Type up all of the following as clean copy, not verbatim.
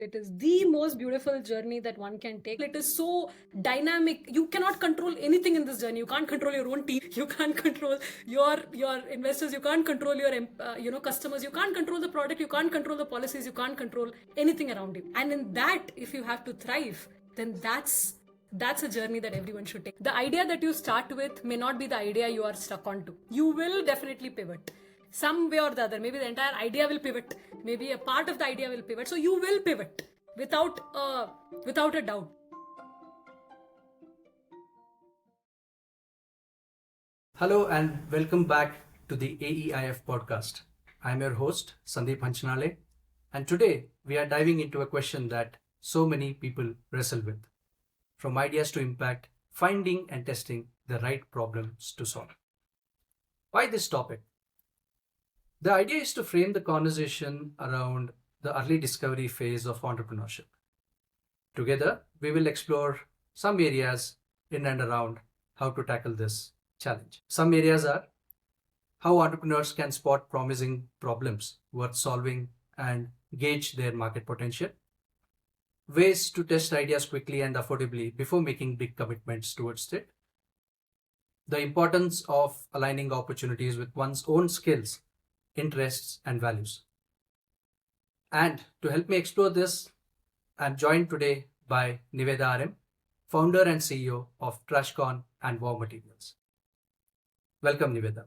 It is the most beautiful journey that one can take. It is so dynamic. You cannot control anything in this journey. You can't control your own team. You can't control your investors. You can't control your customers. You can't control the product. You can't control the policies. You can't control anything around you. And in that, if you have to thrive, then that's a journey that everyone should take. The idea that you start with may not be the idea you are stuck onto. You will definitely pivot some way or the other. Maybe the entire idea will pivot. Maybe a part of the idea will pivot. So you will pivot without a doubt. Hello and welcome back to the AEIF podcast. I'm your host, Sandeep Hanchanale, and today we are diving into a question that so many people wrestle with. From ideas to impact, finding and testing the right problems to solve. Why this topic? The idea is to frame the conversation around the early discovery phase of entrepreneurship. Together, we will explore some areas in and around how to tackle this challenge. Some areas are how entrepreneurs can spot promising problems worth solving and gauge their market potential, ways to test ideas quickly and affordably before making big commitments towards it, the importance of aligning opportunities with one's own skills, interests, and values. And to help me explore this, I'm joined today by Niveda RM, founder and CEO of TrashCon and Wow Materials. Welcome, Niveda.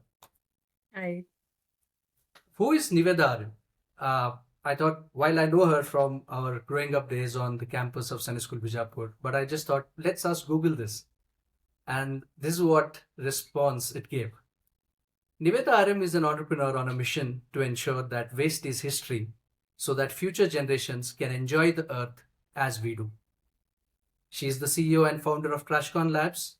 Hi. Who is Niveda RM? I thought, while I know her from our growing up days on the campus of Sunny School Bijapur, but I just thought, let's ask Google this. And this is what response it gave. Niveda RM is an entrepreneur on a mission to ensure that waste is history so that future generations can enjoy the earth as we do. She is the CEO and founder of TrashCon Labs,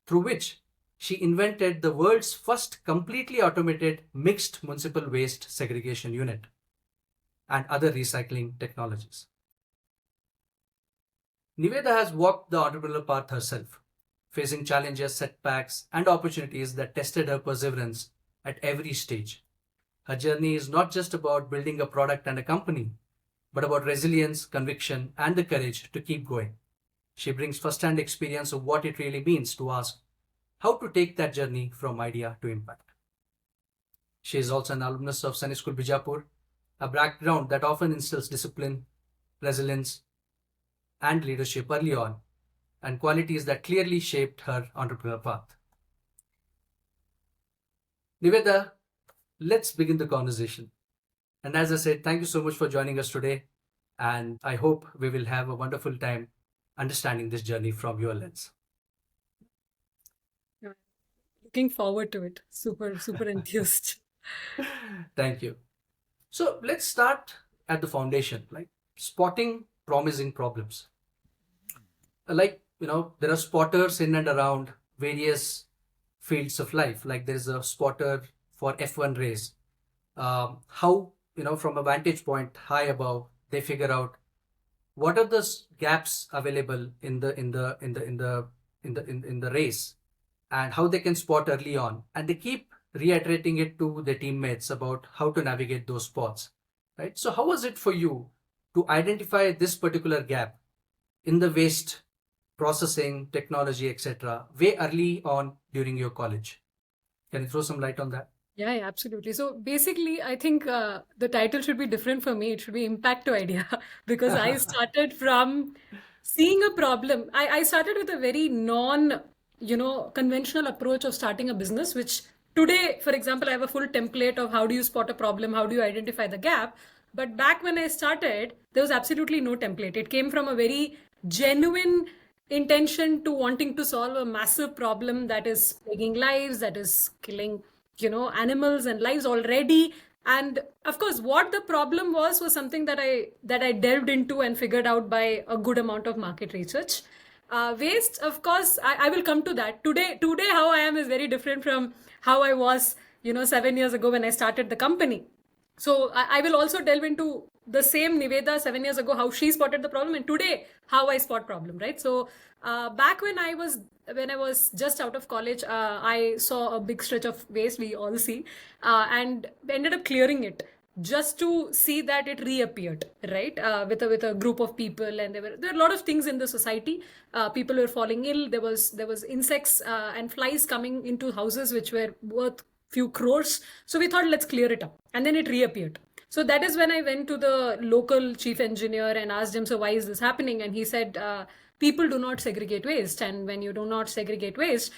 through which she invented the world's first completely automated mixed municipal waste segregation unit and other recycling technologies. Niveda has walked the entrepreneurial path herself, facing challenges, setbacks, and opportunities that tested her perseverance at every stage. Her journey is not just about building a product and a company, but about resilience, conviction, and the courage to keep going. She brings first-hand experience of what it really means to ask how to take that journey from idea to impact. She is also an alumnus of Sunny School Bijapur, a background that often instills discipline, resilience, and leadership early on, and qualities that clearly shaped her entrepreneurial path. Niveda, let's begin the conversation. And as I said, thank you so much for joining us today. And I hope we will have a wonderful time understanding this journey from your lens. Looking forward to it. Super enthused. Thank you. So let's start at the foundation, like spotting promising problems. There are spotters in and around various fields of life. Like there's a spotter for F1 race. How, from a vantage point high above, they figure out what are the gaps available in the race, and how they can spot early on, and they keep reiterating it to their teammates about how to navigate those spots, right? So how was it for you to identify this particular gap in the waste processing technology, etc., way early on during your college? Can you throw some light on that? Yeah, absolutely. So basically, I think the title should be different for me. It should be Impact to Idea because I started from seeing a problem. I started with a very conventional approach of starting a business, which today, for example, I have a full template of how do you spot a problem, how do you identify the gap. But back when I started, there was absolutely no template. It came from a very genuine intention to wanting to solve a massive problem that is plaguing lives, that is killing animals and lives already. And of course, what the problem was something that I delved into and figured out by a good amount of market research. Waste, of course, I will come to that. Today how I am is very different from how I was 7 years ago when I started the company. So I will also delve into the same Niveda 7 years ago, how she spotted the problem, and today how I spot problem, right? So back when I was just out of college, I saw a big stretch of waste, we all see, and ended up clearing it. just to see that it reappeared, right? With a group of people, and there were a lot of things in the society. People were falling ill. There was insects and flies coming into houses which were worth few crores. So we thought, let's clear it up, and then it reappeared. So that is when I went to the local chief engineer and asked him, so why is this happening? And he said, people do not segregate waste, and when you do not segregate waste,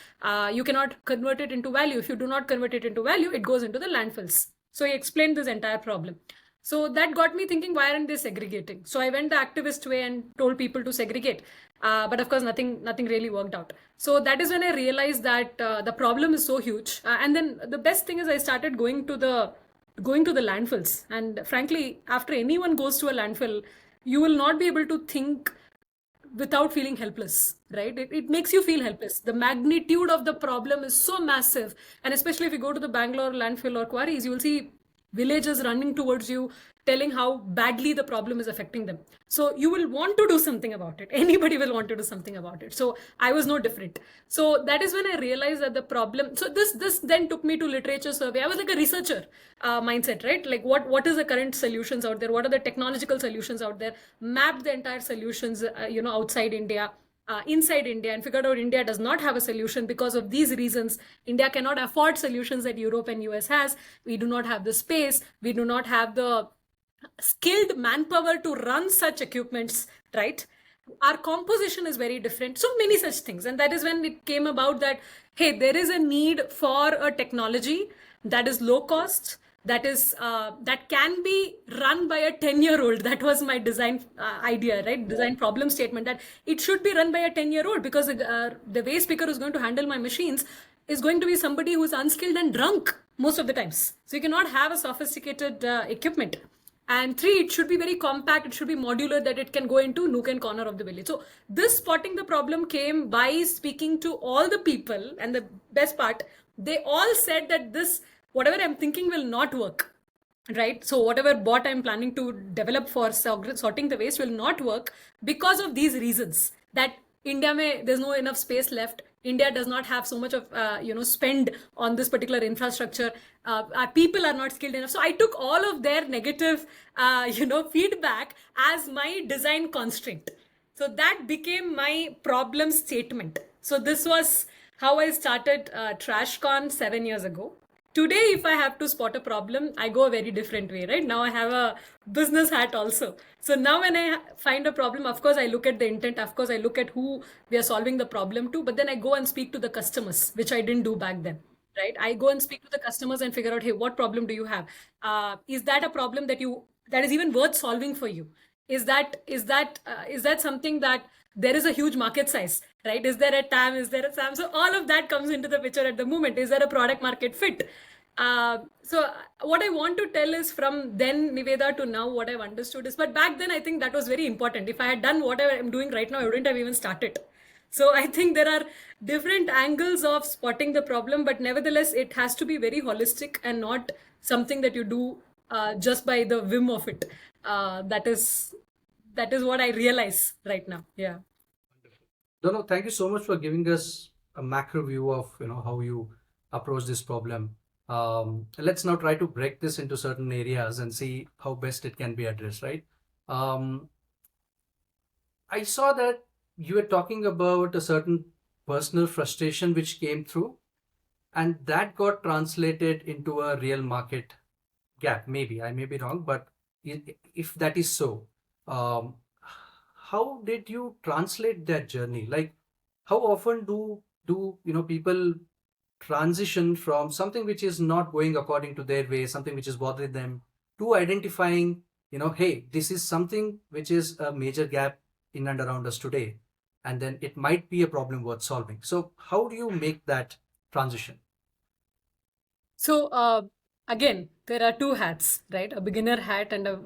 you cannot convert it into value. If you do not convert it into value, it goes into the landfills. So he explained this entire problem. So that got me thinking, why aren't they segregating? So I went the activist way and told people to segregate. But of course, nothing really worked out. So that is when I realized that the problem is so huge. And then the best thing is I started going to the landfills. And frankly, after anyone goes to a landfill, you will not be able to think without feeling helpless, right? It makes you feel helpless. The magnitude of the problem is so massive. And especially if you go to the Bangalore landfill or quarries, you will see villagers running towards you, telling how badly the problem is affecting them. So you will want to do something about it. Anybody will want to do something about it. So I was no different. So that is when I realized that the problem. So this then took me to literature survey. I was like a researcher mindset, right? Like what is the current solutions out there? What are the technological solutions out there? Mapped the entire solutions, outside India. Inside India, and figured out India does not have a solution because of these reasons. India cannot afford solutions that Europe and US has. We do not have the space. We do not have the skilled manpower to run such equipments, right? Our composition is very different. So many such things. And that is when it came about that, hey, there is a need for a technology that is low cost, that can be run by a 10-year-old. That was my design idea, right? Design problem statement, that it should be run by a 10-year-old, because the waste picker who's going to handle my machines is going to be somebody who's unskilled and drunk most of the times. So you cannot have a sophisticated equipment. And 3, it should be very compact, it should be modular, that it can go into nook and corner of the village. So this spotting the problem came by speaking to all the people. And the best part, they all said that this, whatever I'm thinking, will not work, right? So whatever bot I'm planning to develop for sorting the waste will not work because of these reasons. That India there's no enough space left. India does not have so much of spend on this particular infrastructure. Our people are not skilled enough. So I took all of their negative feedback as my design constraint. So that became my problem statement. So this was how I started TrashCon 7 years ago. Today, if I have to spot a problem, I go a very different way, right? Now I have a business hat also. So now when I find a problem, of course, I look at the intent. Of course, I look at who we are solving the problem to. But then I go and speak to the customers, which I didn't do back then, right? I go and speak to the customers and figure out, hey, what problem do you have? Is that a problem that is even worth solving for you? Is that something that there is a huge market size, right? Is there a TAM? Is there a SAM? So all of that comes into the picture at the moment. Is there a product market fit? So what I want to tell is, from then, Niveda, to now, what I've understood is, but back then I think that was very important. If I had done what I'm doing right now, I wouldn't have even started. So I think there are different angles of spotting the problem, but nevertheless, it has to be very holistic and not something that you do just by the whim of it. That is what I realize right now. Yeah. No, thank you so much for giving us a macro view of how you approach this problem. Let's now try to break this into certain areas and see how best it can be addressed, right? I saw that you were talking about a certain personal frustration which came through, and that got translated into a real market gap. Maybe I may be wrong, but if that is so, how did you translate that journey? Like, how often do people transition from something which is not going according to their way, something which is bothering them, to identifying, hey, this is something which is a major gap in and around us today, and then it might be a problem worth solving. So how do you make that transition? So again, there are two hats, right? A beginner hat and a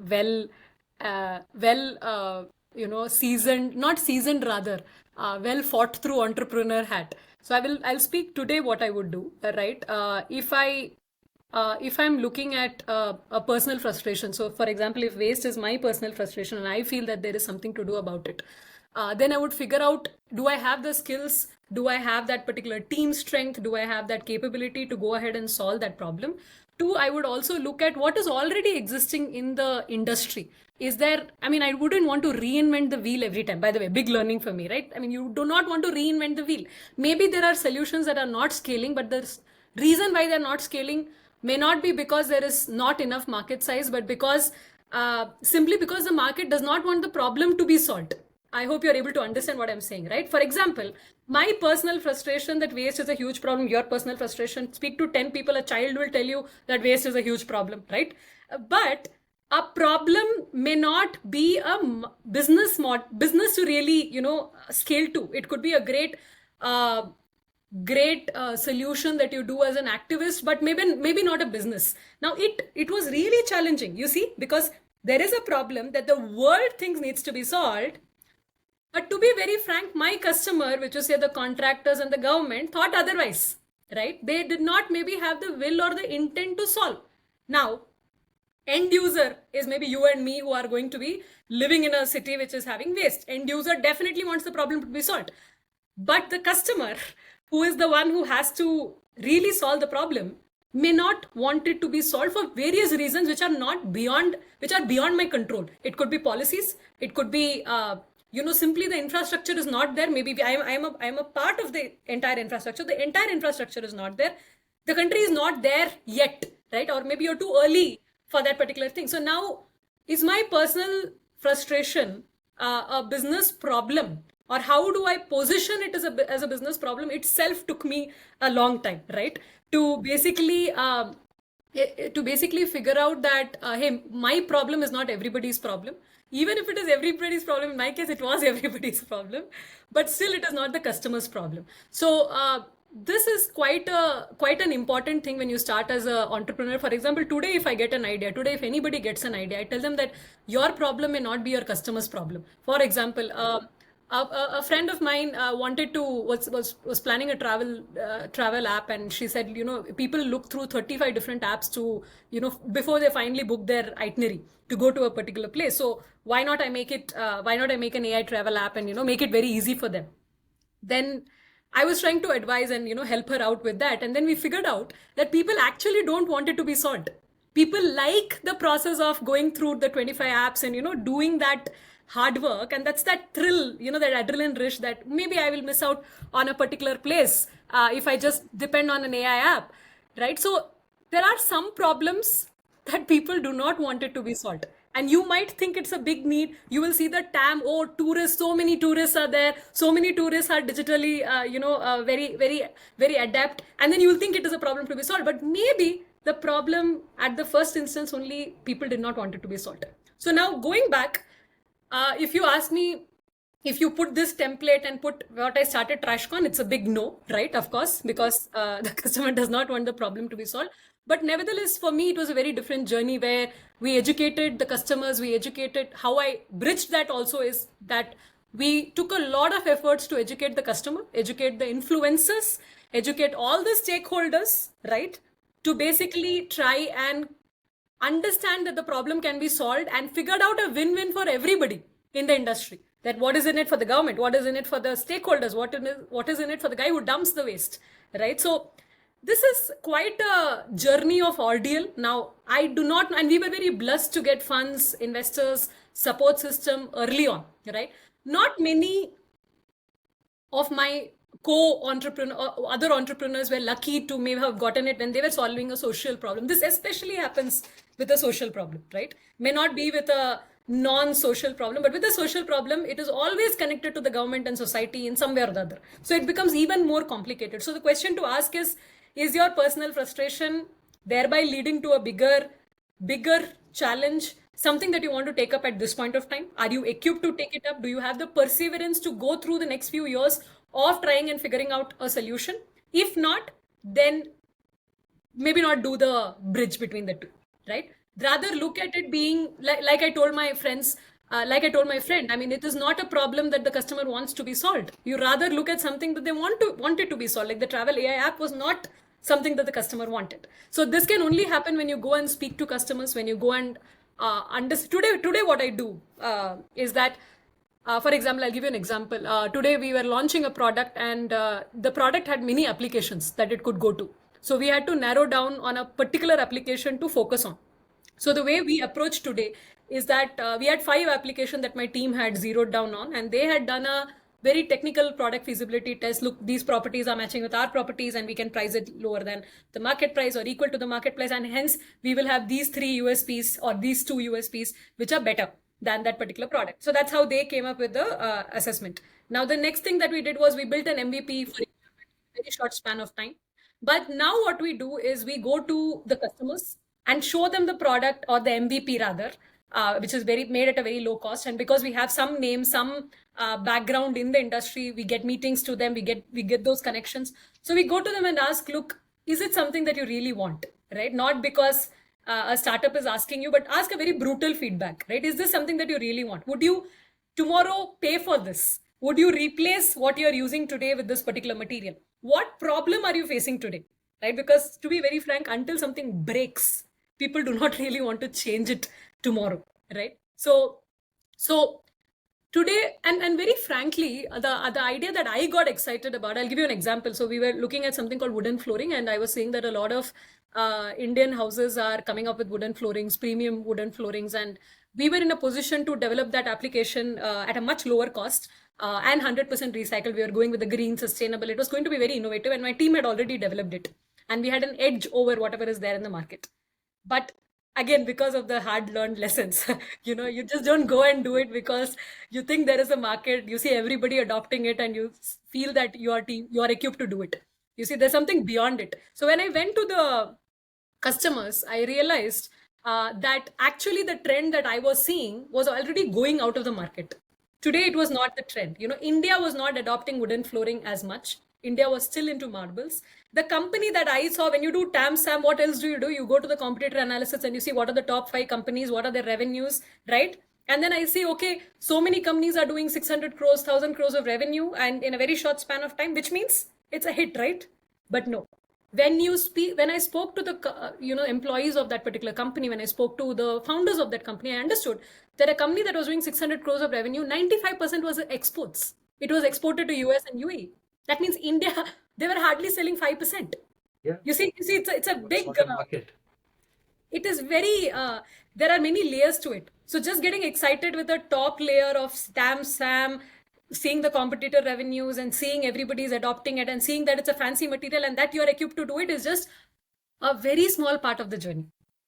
seasoned, not seasoned rather, well fought through entrepreneur hat. So I'll speak today what I would do, right? If I'm looking at a personal frustration, so for example, if waste is my personal frustration and I feel that there is something to do about it, then I would figure out, do I have the skills? Do I have that particular team strength? Do I have that capability to go ahead and solve that problem? two, I would also look at what is already existing in the industry. Is there, I mean, I wouldn't want to reinvent the wheel every time. By the way, big learning for me, right? I mean, you do not want to reinvent the wheel. Maybe there are solutions that are not scaling, but the reason why they're not scaling may not be because there is not enough market size, but because simply because the market does not want the problem to be solved. I hope you're able to understand what I'm saying, right? For example, my personal frustration that waste is a huge problem, your personal frustration, speak to 10 people, a child will tell you that waste is a huge problem, right? But a problem may not be a business to really, scale to. It could be a great solution that you do as an activist, but maybe not a business. Now it was really challenging, you see, because there is a problem that the world thinks needs to be solved. But to be very frank, my customer, which is say the contractors and the government, thought otherwise, right? They did not maybe have the will or the intent to solve. Now, end user is maybe you and me who are going to be living in a city which is having waste. End user definitely wants the problem to be solved. But the customer, who is the one who has to really solve the problem, may not want it to be solved for various reasons which are beyond my control. It could be policies. It could be simply the infrastructure is not there. Maybe I am a part of the entire infrastructure. The entire infrastructure is not there. The country is not there yet, right? Or maybe you're too early for that particular thing. So now, is my personal frustration a business problem? Or how do I position it as a business problem? Itself took me a long time, right? To basically figure out that, hey, my problem is not everybody's problem. Even if it is everybody's problem, in my case, it was everybody's problem, but still it is not the customer's problem. So this is quite an important thing when you start as an entrepreneur. For example, today, if I get an idea, today, if anybody gets an idea, I tell them that your problem may not be your customer's problem. For example, a friend of mine was planning a travel app, and she said, people look through 35 different apps to, before they finally book their itinerary to go to a particular place. So why not I make an AI travel app and, make it very easy for them? Then I was trying to advise and, help her out with that. And then we figured out that people actually don't want it to be solved. People like the process of going through the 25 apps and, doing that hard work. And that's that thrill, that adrenaline rush that maybe I will miss out on a particular place if I just depend on an AI app, right? So there are some problems that people do not want it to be solved. And you might think it's a big need. You will see the TAM, tourists, so many tourists are there. So many tourists are digitally, very, very, very adept. And then you will think it is a problem to be solved. But maybe the problem at the first instance, only people did not want it to be solved. So now going back, if you ask me, if you put this template and put what I started TrashCon, it's a big no, right? Of course, because the customer does not want the problem to be solved. But nevertheless, for me, it was a very different journey where we educated the customers, how I bridged that also is that we took a lot of efforts to educate the customer, educate the influencers, educate all the stakeholders, right? To basically try and understand that the problem can be solved and figured out a win-win for everybody in the industry. That what is in it for the government, what is in it for the stakeholders, what is in it for the guy who dumps the waste, right? So this is quite a journey of ordeal. Now, and we were very blessed to get funds, investors, support system early on, right? Not many of my other entrepreneurs were lucky to maybe have gotten it when they were solving a social problem. This especially happens with a social problem, right? May not be with a non-social problem, but with a social problem, it is always connected to the government and society in some way or the other. So it becomes even more complicated. So the question to ask is your personal frustration thereby leading to a bigger challenge, something that you want to take up at this point of time? Are you equipped to take it up? Do you have the perseverance to go through the next few years of trying and figuring out a solution? If not, then maybe not do the bridge between the two, right? Rather look at it being like I told my friends, like I told my friend, I mean, it is not a problem that the customer wants to be solved. You rather look at something that they wanted to be solved. Like the travel AI app was not something that the customer wanted. So this can only happen when you go and speak to customers, when you go and understand. Today what I do is that, for example, I'll give you an example. Today we were launching a product and the product had many applications that it could go to. So we had to narrow down on a particular application to focus on. So the way we approach today is that we had 5 applications that my team had zeroed down on, and they had done a very technical product feasibility test. Look, these properties are matching with our properties, and we can price it lower than the market price or equal to the market price, and hence we will have these 3 USPs or these 2 USPs which are better than that particular product. So that's how they came up with the assessment. Now the next thing that we did was we built an MVP for a very short span of time. But now what we do is we go to the customers and show them the product, or the MVP rather, which is very made at a very low cost. And because we have some name, some background in the industry, we get meetings to them, we get those connections. So we go to them and ask, look, is it something that you really want, right? Not because a startup is asking you, but ask a very brutal feedback, right? Is this something that you really want? Would you tomorrow pay for this? Would you replace what you're using today with this particular material? What problem are you facing today, right? Because to be very frank, until something breaks, people do not really want to change it tomorrow, right? So today, and very frankly, the idea that I got excited about, I'll give you an example. So we were looking at something called wooden flooring, and I was saying that a lot of Indian houses are coming up with wooden floorings, premium wooden floorings, and we were in a position to develop that application at a much lower cost and 100% recycled. We were going with the green, sustainable. It was going to be very innovative, and my team had already developed it, and we had an edge over whatever is there in the market. But again, because of the hard learned lessons, you just don't go and do it because you think there is a market, you see everybody adopting it, and you feel that you are equipped to do it. You see, there's something beyond it. So when I went to the customers, I realized that actually the trend that I was seeing was already going out of the market. Today, it was not the trend. India was not adopting wooden flooring as much. India was still into marbles. The company that I saw, when you do TAM, SAM, what else do? You go to the competitor analysis and you see what are the top 5 companies, what are their revenues, right? And then I see, okay, so many companies are doing 600 crores, 1,000 crores of revenue, and in a very short span of time, which means it's a hit, right? But no. When I spoke to the employees of that particular company, when I spoke to the founders of that company, I understood that a company that was doing 600 crores of revenue, 95% was exports. It was exported to US and UAE. That means India, they were hardly selling 5%. Yeah. You see, it's a big market. It is very, there are many layers to it. So just getting excited with the top layer of TAM, SAM, seeing the competitor revenues and seeing everybody is adopting it and seeing that it's a fancy material and that you're equipped to do it is just a very small part of the journey.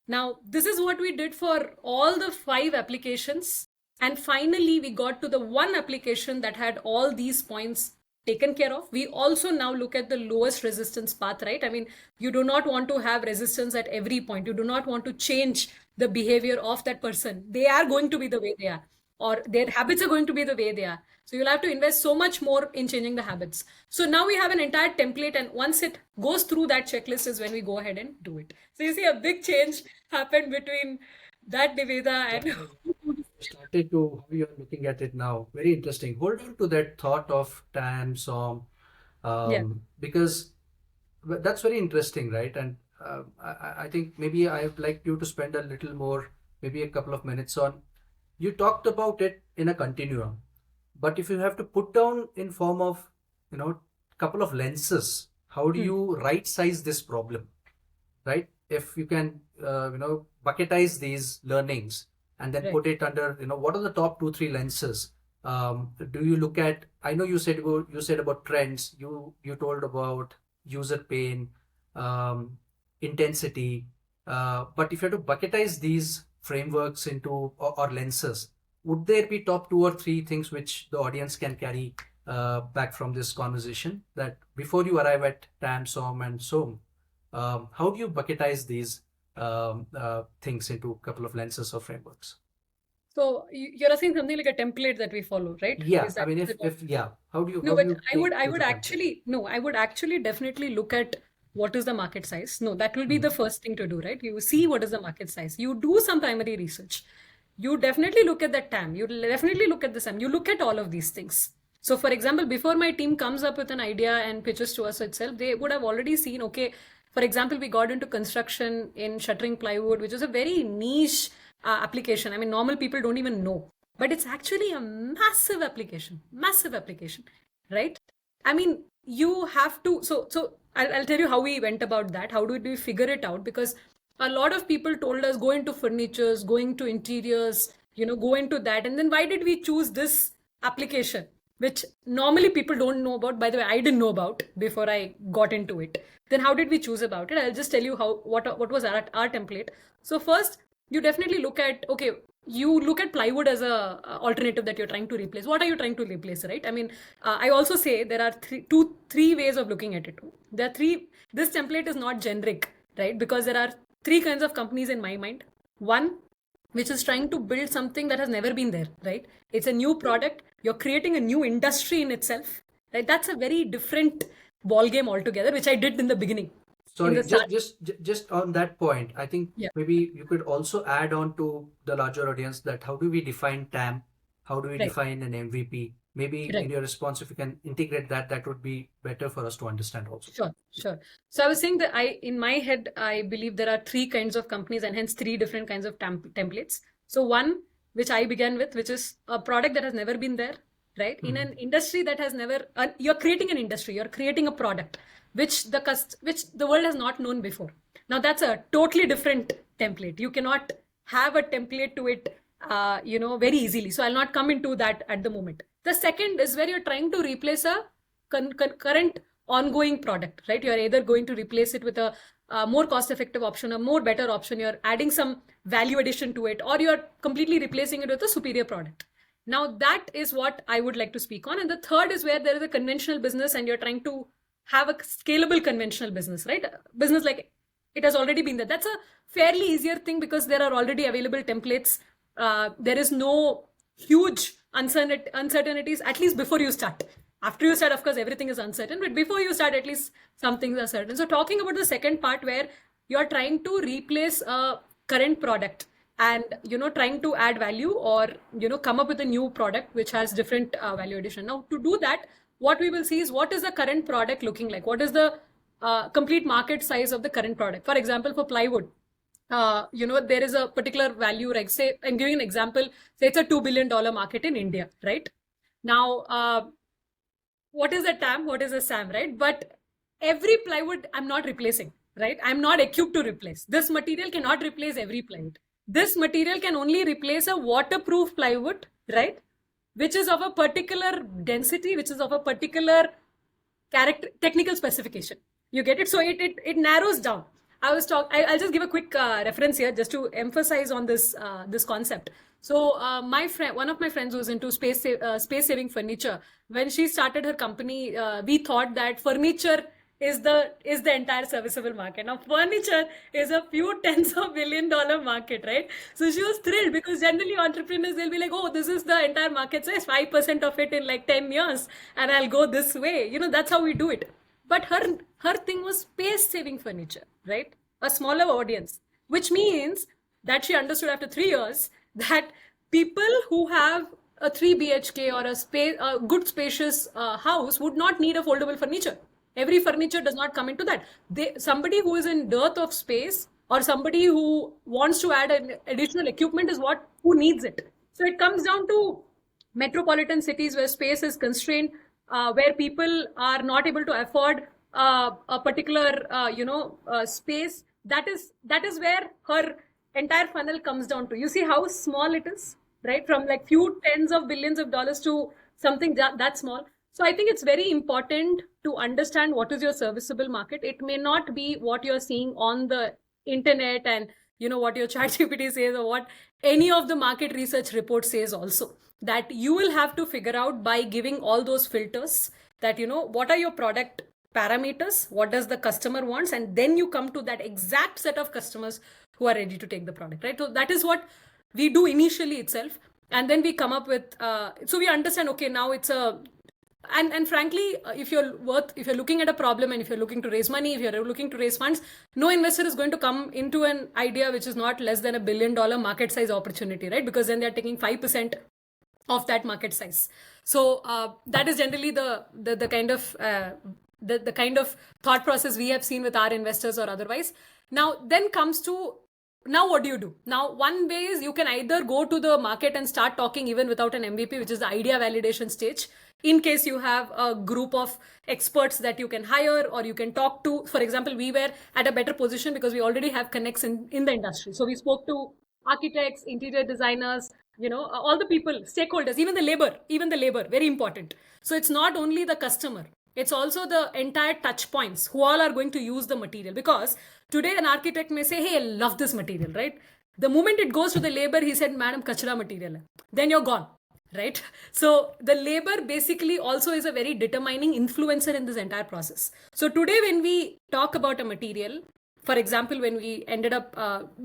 Now, this is what we did for all the 5 applications. And finally, we got to the one application that had all these points taken care of. We also now look at the lowest resistance path, right? I mean, you do not want to have resistance at every point. You do not want to change the behavior of that person. They are going to be the way they are, or their habits are going to be the way they are. So you'll have to invest so much more in changing the habits. So now we have an entire template, and once it goes through that checklist is when we go ahead and do it. So you see a big change happened between that Niveda and started to how you're looking at it now. Very interesting. Hold on to that thought of TAM, SOM, Yeah. because that's very interesting, right? And I think maybe I'd like you to spend a little more, maybe a couple of minutes on. You talked about it in a continuum, but if you have to put down in form of, couple of lenses, how do you right size this problem, right? If you can, bucketize these learnings and then Right. put it under, what are the top 2-3 lenses? Do you look at? I know you said about trends. You told about user pain, intensity. But if you have to bucketize these frameworks into or lenses, would there be top 2 or 3 things which the audience can carry back from this conversation? That before you arrive at TAM, SOM, and SOM, how do you bucketize these things into a couple of lenses or frameworks? So you're asking something like a template that we follow, right? Yeah, Is that I mean, the if yeah, how do you? No, how but do you I would take to the template? actually no, I would actually definitely look at what is the market size. No, that will be the first thing to do, right? You see what is the market size. You do some primary research. You definitely look at the TAM. You definitely look at the SAM. You look at all of these things. So, for example, before my team comes up with an idea and pitches to us itself, they would have already seen, okay, for example, we got into construction in shuttering plywood, which is a very niche application. I mean, normal people don't even know, but it's actually a massive application, right? I mean, you have to, so I'll tell you how we went about that. How did we figure it out? Because a lot of people told us go into furnitures, going to interiors, go into that. And then why did we choose this application, which normally people don't know about? By the way, I didn't know about before I got into it. Then how did we choose about it? I'll just tell you what was our template. So first, you definitely look at, okay, you look at plywood as a alternative that you're trying to replace. What are you trying to replace, right? I mean, I also say there are three ways of looking at it. There are three. This template is not generic, right? Because there are three kinds of companies in my mind. One, which is trying to build something that has never been there, right? It's a new product. You're creating a new industry in itself, right? That's a very different ball game altogether, which I did in the beginning. Sorry, the start. just on that point, I think Yeah. maybe you could also add on to the larger audience that how do we define TAM? How do we Right. define an MVP? Maybe in Right. your response, if you can integrate that, that would be better for us to understand also. Sure. So I was saying that in my head, I believe there are three kinds of companies and hence three different kinds of templates. So one, which I began with, which is a product that has never been there, right? In an industry that has never, you're creating an industry, you're creating a product which the world has not known before. Now that's a totally different template. You cannot have a template to it, very easily. So I'll not come into that at the moment. The second is where you're trying to replace a current ongoing product, right? You're either going to replace it with a more cost-effective option, a more better option. You're adding some value addition to it, or you're completely replacing it with a superior product. Now that is what I would like to speak on. And the third is where there is a conventional business and you're trying to have a scalable conventional business, right? Business like it has already been there. That's a fairly easier thing because there are already available templates. There is no huge uncertainties, at least before you start. After you start, of course, everything is uncertain, but before you start, at least some things are certain. So talking about the second part where you're trying to replace a current product and trying to add value or come up with a new product which has different value addition. Now to do that, what we will see is what is the current product looking like, what is the complete market size of the current product. For example, for plywood, there is a particular value, like say, I'm giving an example, say it's a $2 billion market in India, right? Now, what is a TAM? What is a SAM, right? But every plywood I'm not replacing, right? I'm not equipped to replace. This material cannot replace every plywood. This material can only replace a waterproof plywood, right? Which is of a particular density, which is of a particular technical specification. You get it? So it narrows down. I'll just give a quick reference here just to emphasize on this concept. So my friend, one of my friends was into space saving furniture. When she started her company, we thought that furniture is the entire serviceable market. Now furniture is a few tens of $1 billion market, right? So she was thrilled because generally entrepreneurs, they'll be like, oh, this is the entire market size, 5% of it in like 10 years and I'll go this way. That's how we do it. But her thing was space saving furniture, right? A smaller audience, which means that she understood after 3 years that people who have a 3 BHK or a good spacious house would not need a foldable furniture. Every furniture does not come into that. Somebody who is in dearth of space or somebody who wants to add an additional equipment is who needs it. So it comes down to metropolitan cities where space is constrained, where people are not able to afford a particular space. That is where her entire funnel comes down to. You see how small it is, right? From like few tens of billions of dollars to something that small. So I think it's very important to understand what is your serviceable market. It may not be what you're seeing on the internet and what your ChatGPT says or what any of the market research report says also. That you will have to figure out by giving all those filters that what are your product parameters, what does the customer wants, and then you come to that exact set of customers who are ready to take the product, right? So that is what we do initially itself, and then we come up with so we understand, okay, now it's a and frankly, if you're looking at a problem and if you're looking to raise money, if you're looking to raise funds, no investor is going to come into an idea which is not less than $1 billion market size opportunity, right? Because then they're taking 5% of that market size. So that is generally the kind of the kind of thought process we have seen with our investors or otherwise. Now then comes to now what do? Now, one way is you can either go to the market and start talking even without an MVP, which is the idea validation stage. In case you have a group of experts that you can hire or you can talk to. For example, we were at a better position because we already have connects in the industry. So we spoke to architects, interior designers, all the people, stakeholders, even the labor, very important. So it's not only the customer, it's also the entire touch points who all are going to use the material. Because today an architect may say, hey, I love this material, right? The moment it goes to the labor, he said, madam, kachra material hai. Then you're gone, right? So the labor basically also is a very determining influencer in this entire process. So today when we talk about a material, for example, when we ended up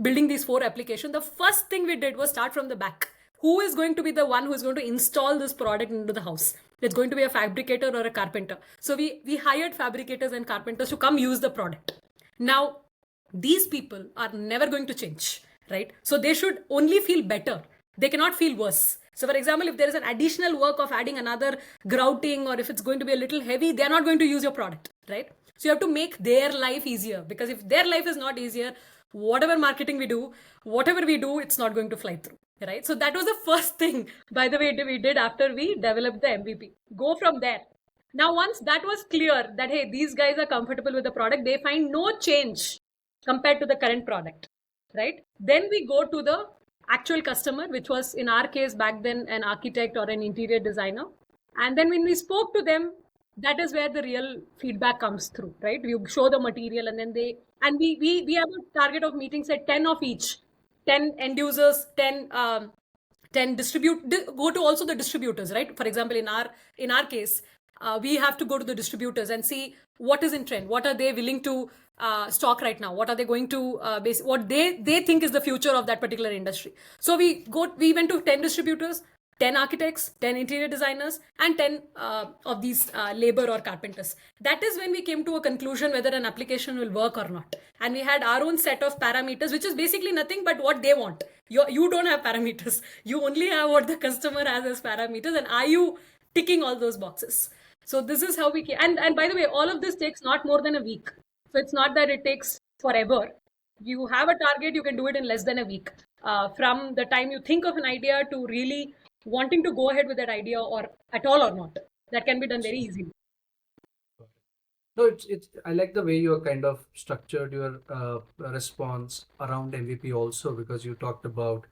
building these 4 applications, the first thing we did was start from the back. Who is going to be the one who is going to install this product into the house? It's going to be a fabricator or a carpenter. So we hired fabricators and carpenters to come use the product. Now, these people are never going to change, right? So they should only feel better. They cannot feel worse. So for example, if there is an additional work of adding another grouting, or if it's going to be a little heavy, they're not going to use your product, right? So you have to make their life easier, because if their life is not easier, whatever marketing we do, whatever we do, it's not going to fly through, right? So that was the first thing, by the way, we did after we developed the MVP. Go from there. Now, once that was clear that, hey, these guys are comfortable with the product, they find no change compared to the current product, right? Then we go to the actual customer, which was in our case back then an architect or an interior designer. And then when we spoke to them, that is where the real feedback comes through, right? You show the material and then we have a target of meetings at 10 of each, 10 end users, 10 go to also the distributors, right? For example, in our case, we have to go to the distributors and see what is in trend, what are they willing to stock right now, what are they going to what they think is the future of that particular industry. So we went to 10 distributors, 10 architects, 10 interior designers, and 10 of these labor or carpenters. That is when we came to a conclusion whether an application will work or not. And we had our own set of parameters, which is basically nothing but what they want. You don't have parameters. You only have what the customer has as parameters. And are you ticking all those boxes? So this is how we came. And by the way, all of this takes not more than a week. So it's not that it takes forever. You have a target, you can do it in less than a week. From the time you think of an idea to really wanting to go ahead with that idea or at all or not. That can be done very easily. No, it's. I like the way you are kind of structured your response around MVP also, because you talked about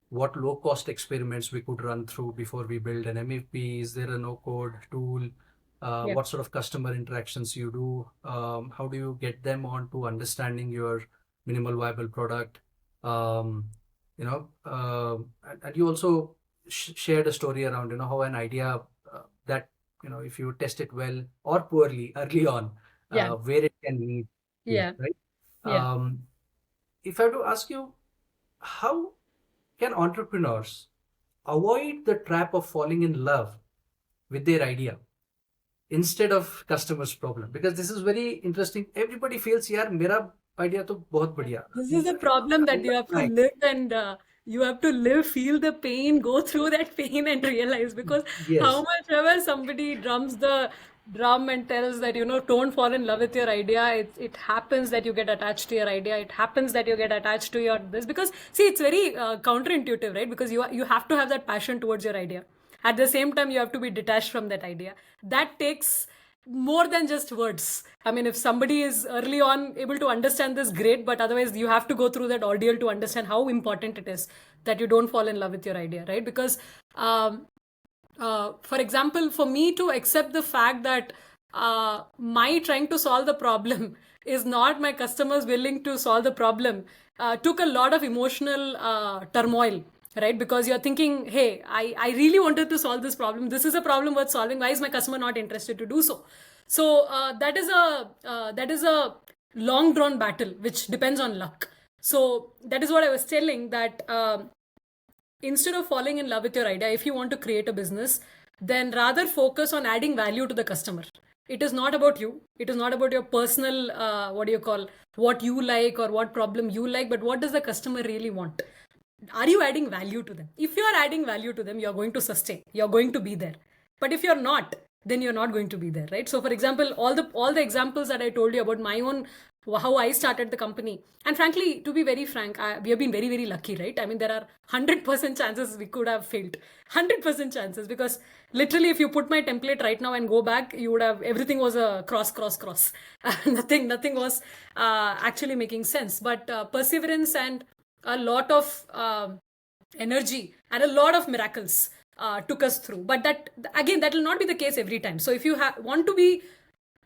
what low cost experiments we could run through before we build an MVP. Is there a no code tool? What sort of customer interactions you do? How do you get them on to understanding your minimal viable product? And you also shared a story around how an idea that if you test it well or poorly early on, where it can lead. Right. Yeah. If I have to ask you, how can entrepreneurs avoid the trap of falling in love with their idea instead of customers' problem? Because this is very interesting. Everybody feels, yaar, mera idea to bahut badhiya. This is the problem, that you have to live and you have to live, feel the pain, go through that pain and realize, because Yes. how much ever somebody drums the drum and tells that, don't fall in love with your idea, it happens that you get attached to your idea. It happens that you get attached to your this, because see, it's very counterintuitive, right? Because you have to have that passion towards your idea. At the same time, you have to be detached from that idea. That takes more than just words. I mean, if somebody is early on able to understand this, great, but otherwise you have to go through that ordeal to understand how important it is that you don't fall in love with your idea, right? Because for example, for me to accept the fact that my trying to solve the problem is not my customers willing to solve the problem took a lot of emotional turmoil, right? Because you're thinking, hey, I really wanted to solve this problem. This is a problem worth solving. Why is my customer not interested to do so? So that is a long drawn battle, which depends on luck. So that is what I was telling, that instead of falling in love with your idea, if you want to create a business, then rather focus on adding value to the customer. It is not about you. It is not about your personal, what you like or what problem you like, but what does the customer really want? Are you adding value to them? If you are adding value to them, you're going to sustain. You're going to be there. But if you're not, then you're not going to be there, right? So for example, all the examples that I told you about my own how I started the company. And frankly, to be very frank, we have been very, very lucky, right? I mean, there are 100% chances we could have failed. 100% chances, because literally, if you put my template right now and go back, you would have, everything was a cross, cross, cross. Nothing was actually making sense. But perseverance and a lot of energy and a lot of miracles took us through. But that, again, that will not be the case every time. So if you want to be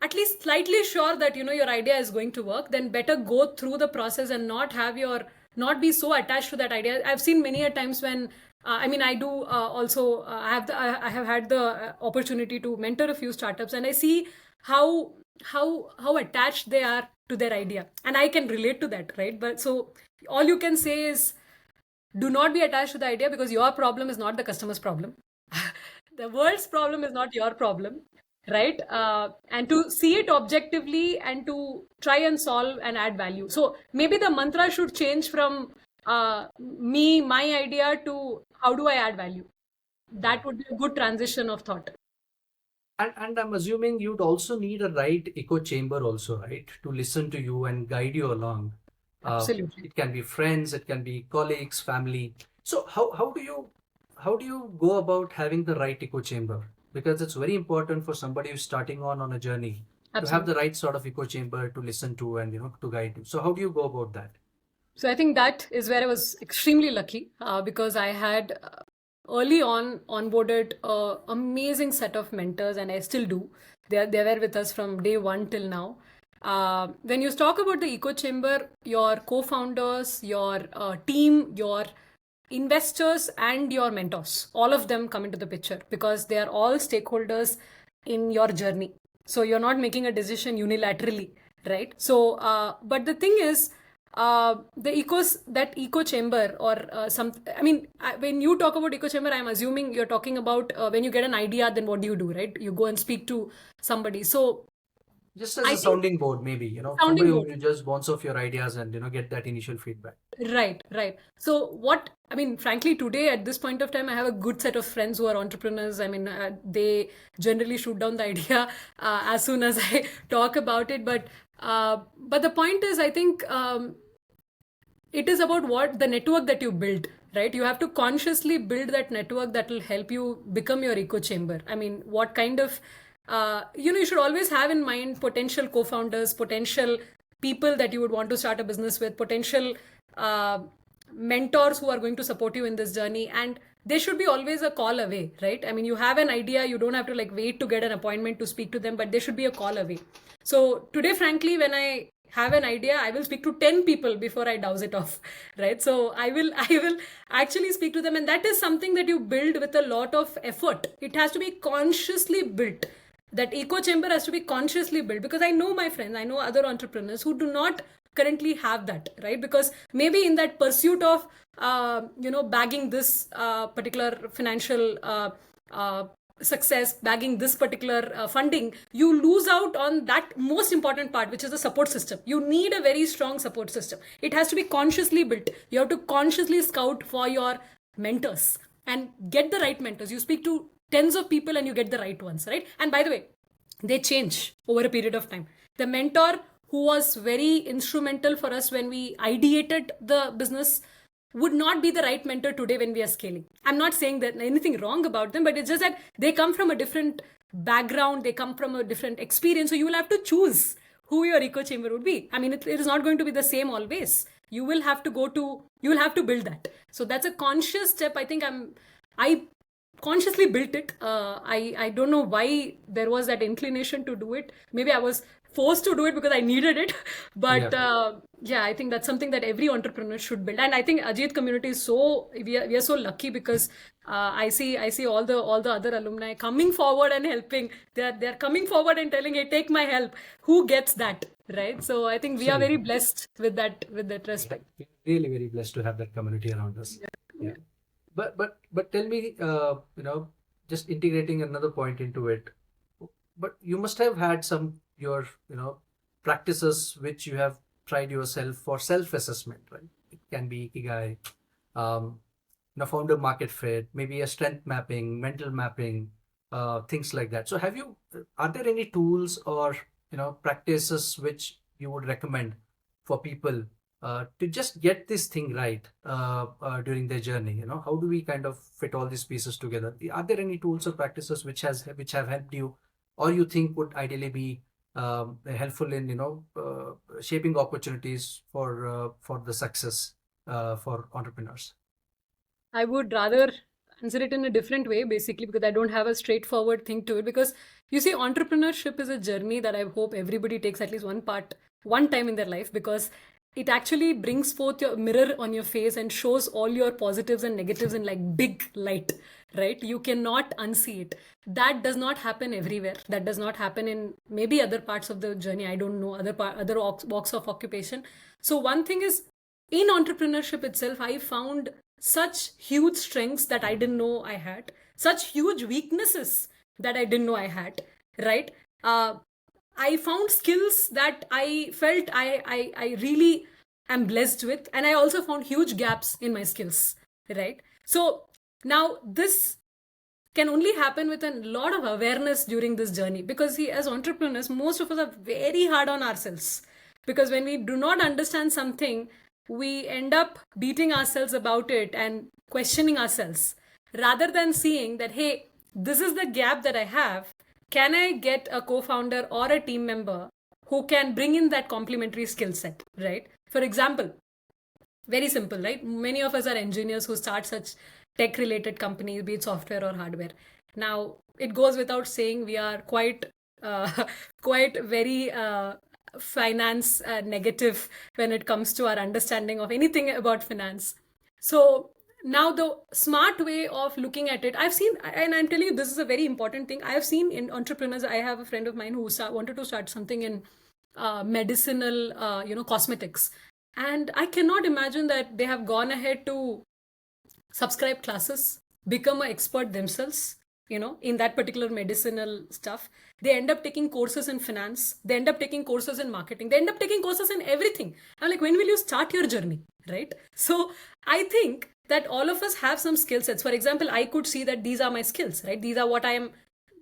at least slightly sure that your idea is going to work, then better go through the process and not be so attached to that idea. I've seen many a times when I mean, I do also I have had the opportunity to mentor a few startups, and I see how attached they are to their idea, and I can relate to that, right? But so all you can say is, do not be attached to the idea, because your problem is not the customer's problem. The world's problem is not your problem, right? And to see it objectively and to try and solve and add value. So maybe the mantra should change from my idea, to how do I add value? That would be a good transition of thought. And I'm assuming you'd also need a right echo chamber also, right? To listen to you and guide you along. Absolutely. It can be friends, it can be colleagues, family. So how do you go about having the right echo chamber? Because it's very important for somebody who's starting on a journey to have the Absolutely. right sort of echo chamber to listen to and to guide you. So how do you go about that? So I think that is where I was extremely lucky, because I had early on onboarded a amazing set of mentors, and I still do. They were with us from day one till now. When you talk about the echo chamber, your co-founders, your team, your investors, and your mentors, all of them come into the picture, because they are all stakeholders in your journey. So you're not making a decision unilaterally, right? So but the thing is, that echo chamber, or some I mean, when you talk about echo chamber, I'm assuming you're talking about when you get an idea, then what do, right? You go and speak to somebody. So Just as I a think sounding board, maybe, sounding somebody board. who just bounce off your ideas and get that initial feedback. Right, right. So what I mean, frankly, today at this point of time, I have a good set of friends who are entrepreneurs. I mean, they generally shoot down the idea as soon as I talk about it. But the point is, I think it is about what the network that you build, right? You have to consciously build that network that will help you become your echo chamber. I mean, what kind of you should always have in mind potential co-founders, potential people that you would want to start a business with, potential uh, mentors who are going to support you in this journey, and they should be always a call away, right? I mean, you have an idea, you don't have to like wait to get an appointment to speak to them, but they should be a call away. So today, frankly, when I have an idea, I will speak to 10 people before I douse it off, right? So I will actually speak to them, and that is something that you build with a lot of effort. It has to be consciously built. That echo chamber has to be consciously built, because I know my friends, I know other entrepreneurs who do not currently have that, right? Because maybe in that pursuit of bagging this particular financial success, bagging this particular funding, you lose out on that most important part, which is the support system. You need a very strong support system. It has to be consciously built. You have to consciously scout for your mentors and get the right mentors. You speak to tens of people and you get the right ones, right? And by the way, they change over a period of time. The mentor who was very instrumental for us when we ideated the business would not be the right mentor today when we are scaling. I'm not saying that anything wrong about them, but it's just that they come from a different background, they come from a different experience. So you will have to choose who your echo chamber would be. I mean, it is not going to be the same always. You will have to you will have to build that. So that's a conscious step. I think I consciously built it. I don't know why there was that inclination to do it. Maybe I was forced to do it because I needed it. But yeah, I think that's something that every entrepreneur should build. And I think Ajit community is we are so lucky, because I see all the other alumni coming forward and helping. They're coming forward and telling, hey, take my help. Who gets that, right? So I think we are very blessed with that respect. We're really very blessed to have that community around us. Yeah. But tell me, just integrating another point into it. But you must have had some your practices which you have tried yourself for self-assessment, right? It can be Ikigai, founder market fit, maybe a strength mapping, mental mapping, things like that. So are there any tools or practices which you would recommend for people to just get this thing right during their journey? How do we kind of fit all these pieces together? Are there any tools or practices which have helped you, or you think would ideally be helpful in shaping opportunities for the success for entrepreneurs? I would rather answer it in a different way, basically, because I don't have a straightforward thing to it. Because you see, entrepreneurship is a journey that I hope everybody takes at least one time in their life, because it actually brings forth your mirror on your face and shows all your positives and negatives in like big light, right? You cannot unsee it. That does not happen everywhere. That does not happen in maybe other parts of the journey. I don't know, other walks of occupation. So one thing is, in entrepreneurship itself, I found such huge strengths that I didn't know I had, such huge weaknesses that I didn't know I had, right? I found skills that I felt I really am blessed with, and I also found huge gaps in my skills, right? So now this can only happen with a lot of awareness during this journey, because see, as entrepreneurs, most of us are very hard on ourselves, because when we do not understand something, we end up beating ourselves about it and questioning ourselves, rather than seeing that, hey, this is the gap that I have. Can I get a co-founder or a team member who can bring in that complementary skill set, right? For example, very simple, right? Many of us are engineers who start such tech related companies, be it software or hardware. Now, it goes without saying, we are quite quite very finance negative when it comes to our understanding of anything about finance. So now the smart way of looking at it, I've seen, and I'm telling you, this is a very important thing. I have seen in entrepreneurs. I have a friend of mine who wanted to start something in medicinal, cosmetics. And I cannot imagine that they have gone ahead to subscribe classes, become an expert themselves, in that particular medicinal stuff. They end up taking courses in finance. They end up taking courses in marketing. They end up taking courses in everything. I'm like, when will you start your journey, right? So I think that all of us have some skill sets. For example, I could see that these are my skills, right? These are what I am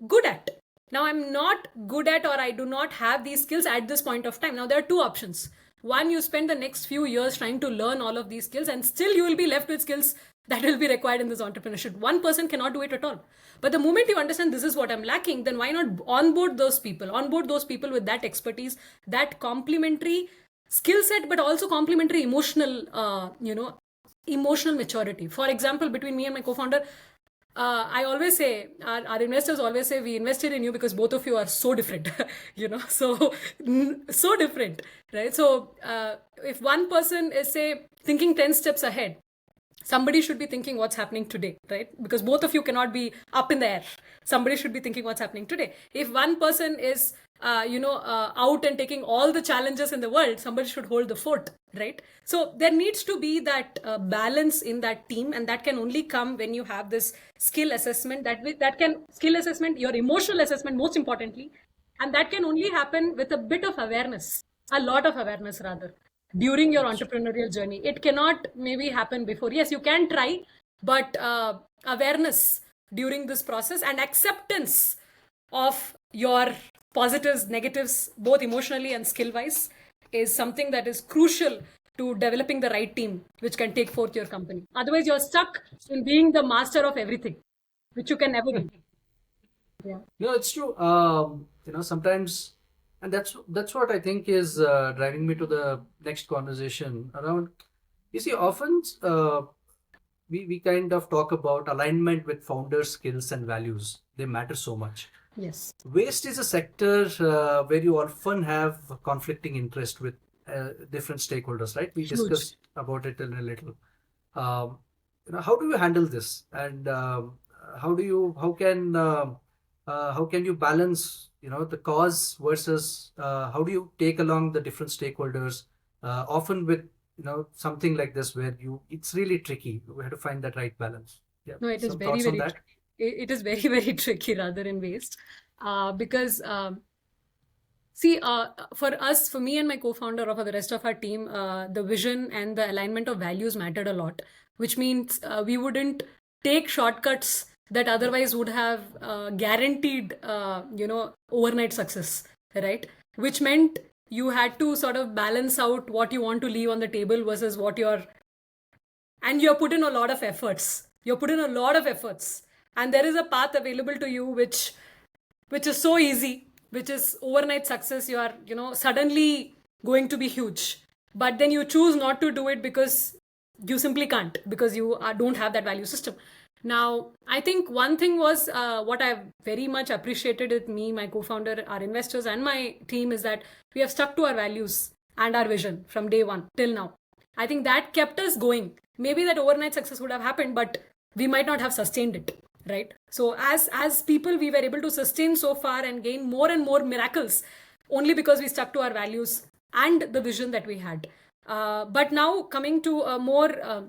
good at. Now, I'm not good at, or I do not have these skills at this point of time. Now, there are two options. One, you spend the next few years trying to learn all of these skills, and still you will be left with skills that will be required in this entrepreneurship. One person cannot do it at all. But the moment you understand this is what I'm lacking, then why not onboard those people with that expertise, that complementary skill set, but also complementary emotional maturity. For example, between me and my co-founder, I always say, our investors always say, we invested in you because both of you are so different, so different, right? So if one person is, say, thinking 10 steps ahead, somebody should be thinking what's happening today, right? Because both of you cannot be up in the air. Somebody should be thinking what's happening today. If one person is, out and taking all the challenges in the world, somebody should hold the fort, right? So there needs to be that balance in that team, and that can only come when you have this skill assessment, skill assessment, your emotional assessment, most importantly, and that can only happen with a bit of awareness, a lot of awareness rather, during your entrepreneurial journey. It cannot maybe happen before. Yes, you can try, but awareness during this process and acceptance of your positives, negatives, both emotionally and skill wise, is something that is crucial to developing the right team which can take forth your company. Otherwise, you're stuck in being the master of everything, which you can never be. Yeah. No, it's true. Sometimes, and that's what I think is driving me to the next conversation around. You see, often we kind of talk about alignment with founder skills and values. They matter so much. Yes. Waste is a sector where you often have conflicting interest with different stakeholders, right? We Huge. discussed about it in a little. How do you handle this, and how can you balance, the cause versus how do you take along the different stakeholders? Often with something like this where it's really tricky. We have to find that right balance. Yeah. No, it is Some very, thoughts on very, that? it is very, very tricky rather in waste. Because see, for me and my co-founder, or for the rest of our team, the vision and the alignment of values mattered a lot, which means we wouldn't take shortcuts that otherwise would have guaranteed, overnight success, right? Which meant you had to sort of balance out what you want to leave on the table versus what and you're put in a lot of efforts. You're put in a lot of efforts. And there is a path available to you which is so easy, which is overnight success. You are, suddenly going to be huge. But then you choose not to do it because you simply can't, because you don't have that value system. Now, I think one thing was what I've very much appreciated with me, my co-founder, our investors, and my team is that we have stuck to our values and our vision from day one till now. I think that kept us going. Maybe that overnight success would have happened, but we might not have sustained it, right? So as people, we were able to sustain so far and gain more and more miracles only because we stuck to our values and the vision that we had. But now coming to a more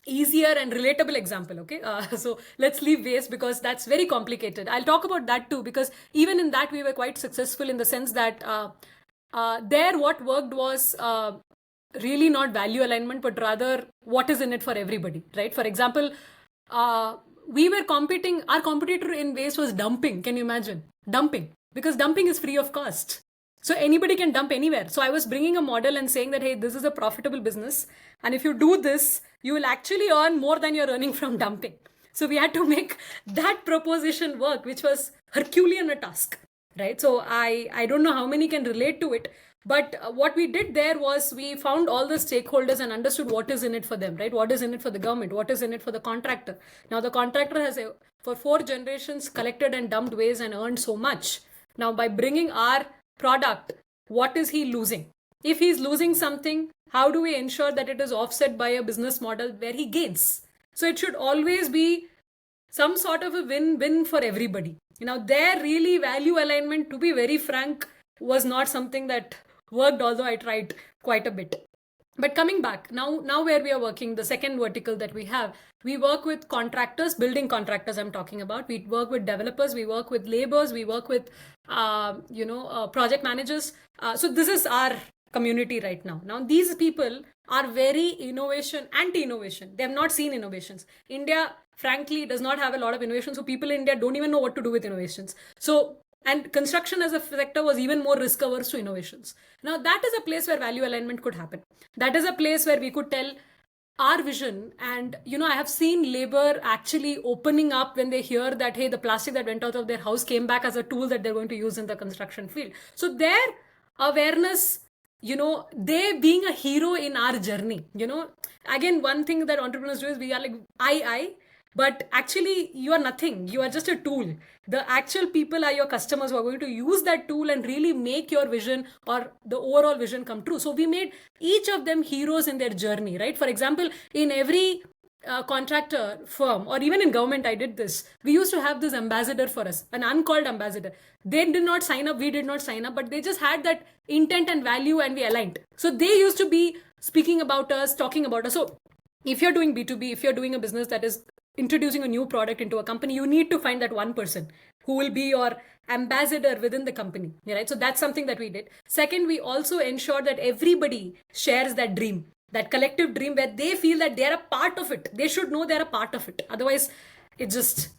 easier and relatable example, okay? So let's leave waste because that's very complicated. I'll talk about that too, because even in that we were quite successful in the sense that there what worked was really not value alignment, but rather what is in it for everybody, right? For example, we were competing, our competitor in waste was dumping. Can you imagine? Dumping. Because dumping is free of cost. So anybody can dump anywhere. So I was bringing a model and saying that, hey, this is a profitable business. And if you do this, you will actually earn more than you're earning from dumping. So we had to make that proposition work, which was Herculean a task, right? So I don't know how many can relate to it. But what we did there was we found all the stakeholders and understood what is in it for them, right? What is in it for the government? What is in it for the contractor? Now, the contractor has, for 4 generations, collected and dumped waste and earned so much. Now, by bringing our product, what is he losing? If he's losing something, how do we ensure that it is offset by a business model where he gains? So it should always be some sort of a win-win for everybody. Their really value alignment, to be very frank, was not something that worked, although I tried quite a bit. But coming back, now where we are working, the second vertical that we have, we work with contractors, building contractors I'm talking about. We work with developers, we work with laborers, we work with, project managers. So this is our community right now. Now, these people are very anti-innovation. They have not seen innovations. India, frankly, does not have a lot of innovation. So people in India don't even know what to do with innovations. And construction as a sector was even more risk averse to innovations. Now, that is a place where value alignment could happen. That is a place where we could tell our vision. And, I have seen labor actually opening up when they hear that, hey, the plastic that went out of their house came back as a tool that they're going to use in the construction field. So their awareness, they being a hero in our journey, again, one thing that entrepreneurs do is we are like, I, but actually you are nothing. You are just a tool. The actual people are your customers who are going to use that tool and really make your vision or the overall vision come true. So we made each of them heroes in their journey, right? For example, in every contractor firm or even in government, I did this. We used to have this ambassador for us, an uncalled ambassador. They did not sign up. We did not sign up, but they just had that intent and value and we aligned. So they used to be speaking about us, talking about us. So if you're doing B2B, if you're doing a business that is introducing a new product into a company, you need to find that one person who will be your ambassador within the company, right? So that's something that we did. Second, we also ensured that everybody shares that dream, that collective dream where they feel that they're a part of it. They should know they're a part of it. Otherwise, they're just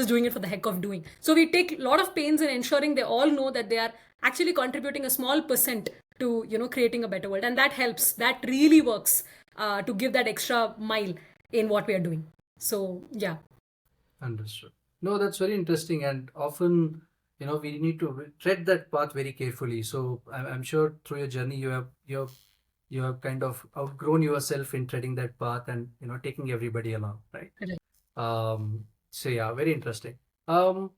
doing it for the heck of doing. So we take a lot of pains in ensuring they all know that they are actually contributing a small percent to, creating a better world. And that helps. That really works to give that extra mile in what we are doing. So, yeah. Understood. No, that's very interesting. And often, we need to tread that path very carefully. So I'm sure through your journey, you have kind of outgrown yourself in treading that path and, taking everybody along, right? Right. So yeah, very interesting. So,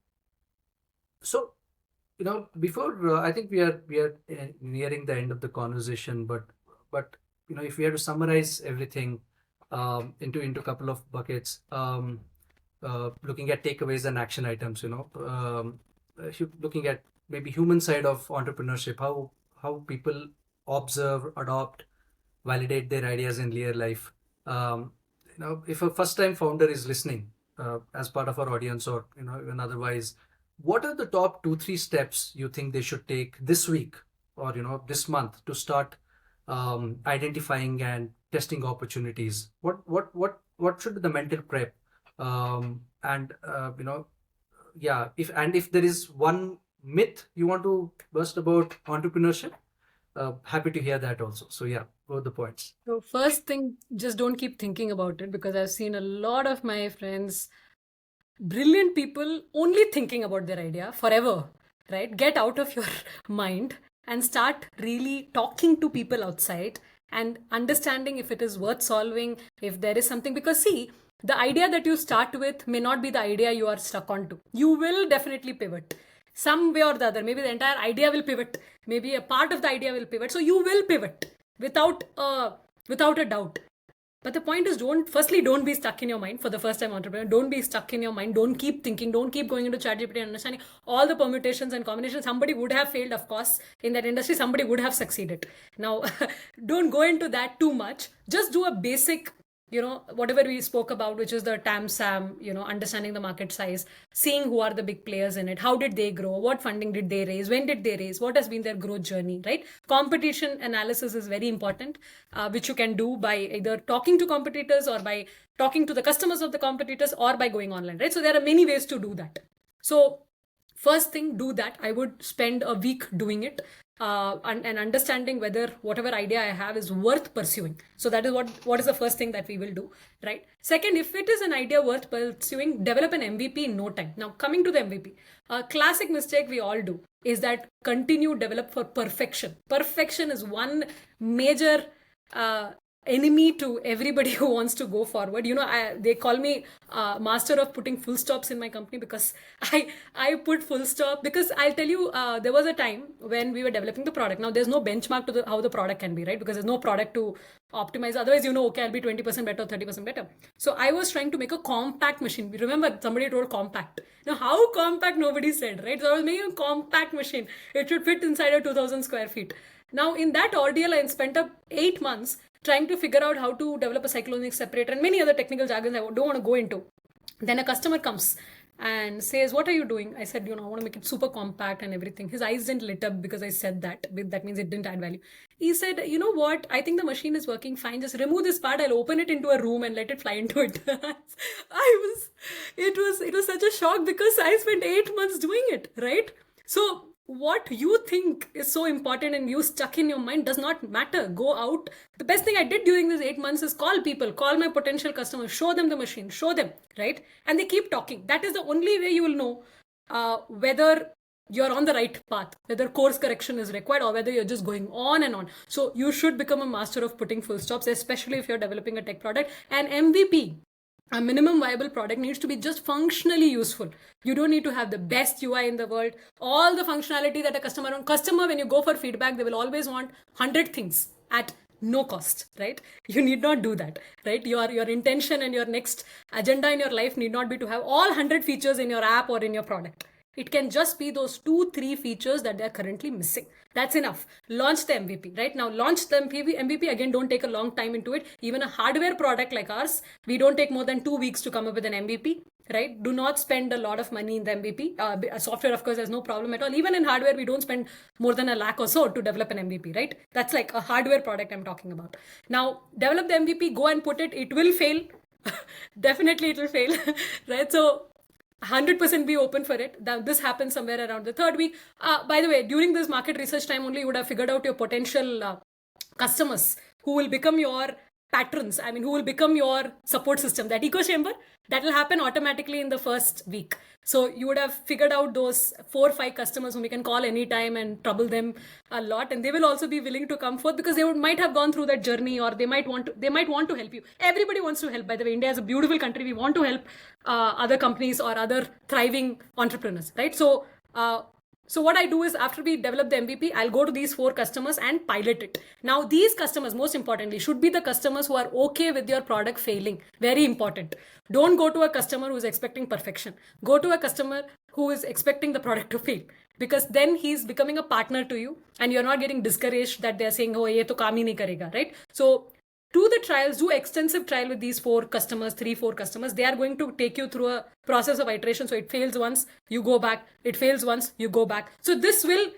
before I think we are nearing the end of the conversation, but if we had to summarize everything into a couple of buckets, looking at takeaways and action items, looking at maybe human side of entrepreneurship, how people observe, adopt, validate their ideas in real life. If a first-time founder is listening as part of our audience, or even otherwise, what are the top 2-3 steps you think they should take this week or this month to start identifying and testing opportunities? What should be the mental prep? If there is one myth you want to burst about entrepreneurship, happy to hear that also. So yeah, both the points. So first thing, just don't keep thinking about it, because I've seen a lot of my friends, brilliant people, only thinking about their idea forever, right? Get out of your mind and start really talking to people outside and understanding if it is worth solving, if there is something. Because see, the idea that you start with may not be the idea you are stuck onto. You will definitely pivot some way or the other. Maybe the entire idea will pivot, maybe a part of the idea will pivot. So you will pivot without a doubt. But the point is, don't be stuck in your mind. For the first time entrepreneur, don't be stuck in your mind. Don't keep thinking. Don't keep going into ChatGPT and understanding all the permutations and combinations. Somebody would have failed, of course, in that industry. Somebody would have succeeded. Now, don't go into that too much. Just do a basic, whatever we spoke about, which is the TAM SAM, understanding the market size, seeing who are the big players in it, how did they grow, what funding did they raise, when did they raise, what has been their growth journey, right? Competition analysis is very important, which you can do by either talking to competitors or by talking to the customers of the competitors or by going online, right? So there are many ways to do that. So first thing, do that. I would spend a week doing it. And understanding whether whatever idea I have is worth pursuing. So that is what is the first thing that we will do, right? Second, if it is an idea worth pursuing, develop an MVP in no time. Now, coming to the MVP, a classic mistake we all do is that develop for perfection. Perfection is one major enemy to everybody who wants to go forward. They call me master of putting full stops in my company, because I put full stop, because I'll tell you, there was a time when we were developing the product. Now there's no benchmark to how the product can be, right? Because there's no product to optimize. Otherwise, okay, I'll be 20% better, 30% better. So I was trying to make a compact machine. Remember, somebody told compact. Now, how compact, nobody said, right? So I was making a compact machine. It should fit inside a 2000 square feet. Now, in that ordeal, I spent up 8 months trying to figure out how to develop a cyclonic separator and many other technical jargons I don't want to go into. Then a customer comes and says, what are you doing? I said, I want to make it super compact and everything. His eyes didn't lit up because I said that. That means it didn't add value. He said, you know what? I think the machine is working fine. Just remove this part. I'll open it into a room and let it fly into it. It was such a shock, because I spent 8 months doing it, right? So what you think is so important and you stuck in your mind does not matter. Go out. The best thing I did during these 8 months is call people, call my potential customers, show them the machine, show them, right? And they keep talking. That is the only way you will know whether you're on the right path, whether course correction is required or whether you're just going on and on. So you should become a master of putting full stops, especially if you're developing a tech product. And MVP, a minimum viable product, needs to be just functionally useful. You don't need to have the best UI in the world, all the functionality that a customer, when you go for feedback, they will always want 100 things at no cost, right? You need not do that, right? Your intention and your next agenda in your life need not be to have all 100 features in your app or in your product. It can just be those 2-3 features that they're currently missing. That's enough. Launch the MVP, right? Now, launch the MVP. Again, don't take a long time into it. Even a hardware product like ours, we don't take more than 2 weeks to come up with an MVP, right? Do not spend a lot of money in the MVP. Software, of course, there's no problem at all. Even in hardware, we don't spend more than $1 lakh or so to develop an MVP, right? That's like a hardware product I'm talking about. Now, develop the MVP, go and put it. It will fail. Definitely it will fail, right? So 100% be open for it. This happens somewhere around the 3rd week. By the way, during this market research time only, you would have figured out your potential customers who will become your patrons. Who will become your support system. That echo chamber, that will happen automatically in the first week. So you would have figured out those 4 or 5 customers whom you can call anytime and trouble them a lot, and they will also be willing to come forth because they might have gone through that journey, or they might want to help you. Everybody wants to help. By the way, India is a beautiful country. We want to help other companies or other thriving entrepreneurs, right? So what I do is, after we develop the MVP, I'll go to these 4 customers and pilot it. Now, these customers, most importantly, should be the customers who are okay with your product failing. Very important. Don't go to a customer who is expecting perfection. Go to a customer who is expecting the product to fail, because then he's becoming a partner to you and you're not getting discouraged that they're saying, oh, ye to kaam hi nahi karega, right? So do the trials, do extensive trial with these 4 customers, 3-4 customers. They are going to take you through a process of iteration. So it fails once, you go back. It fails once, you go back. So this will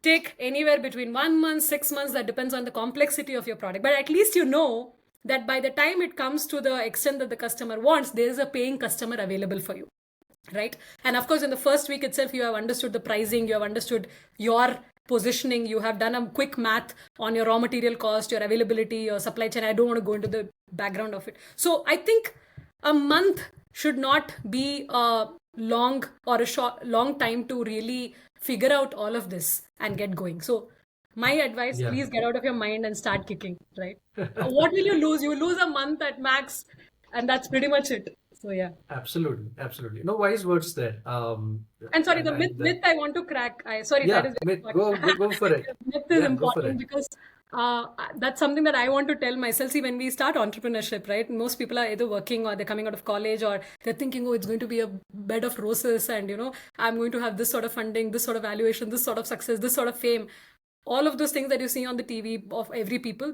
take anywhere between 1 month, 6 months. That depends on the complexity of your product. But at least you know that by the time it comes to the extent that the customer wants, there is a paying customer available for you, right? And of course, in the first week itself, you have understood the pricing, you have understood your positioning, you have done a quick math on your raw material cost, your availability, your supply chain. I don't want to go into the background of it. So I think a month should not be a long or a long time to really figure out all of this and get going. So my advice, Yeah. please get out of your mind and start kicking, right? What will you lose? You lose a month at max, and that's pretty much it. So yeah. Absolutely, absolutely. No wise words there. And sorry, the And myth I want to crack. Sorry, that yeah, is very important. go for it. Myth is Yeah, go for important it. because that's something that I want to tell myself. See, when we start entrepreneurship, right? Most people are either working or they're coming out of college or they're thinking, oh, it's going to be a bed of roses, and I'm going to have this sort of funding, this sort of valuation, this sort of success, this sort of fame. All of those things that you see on the TV of every people,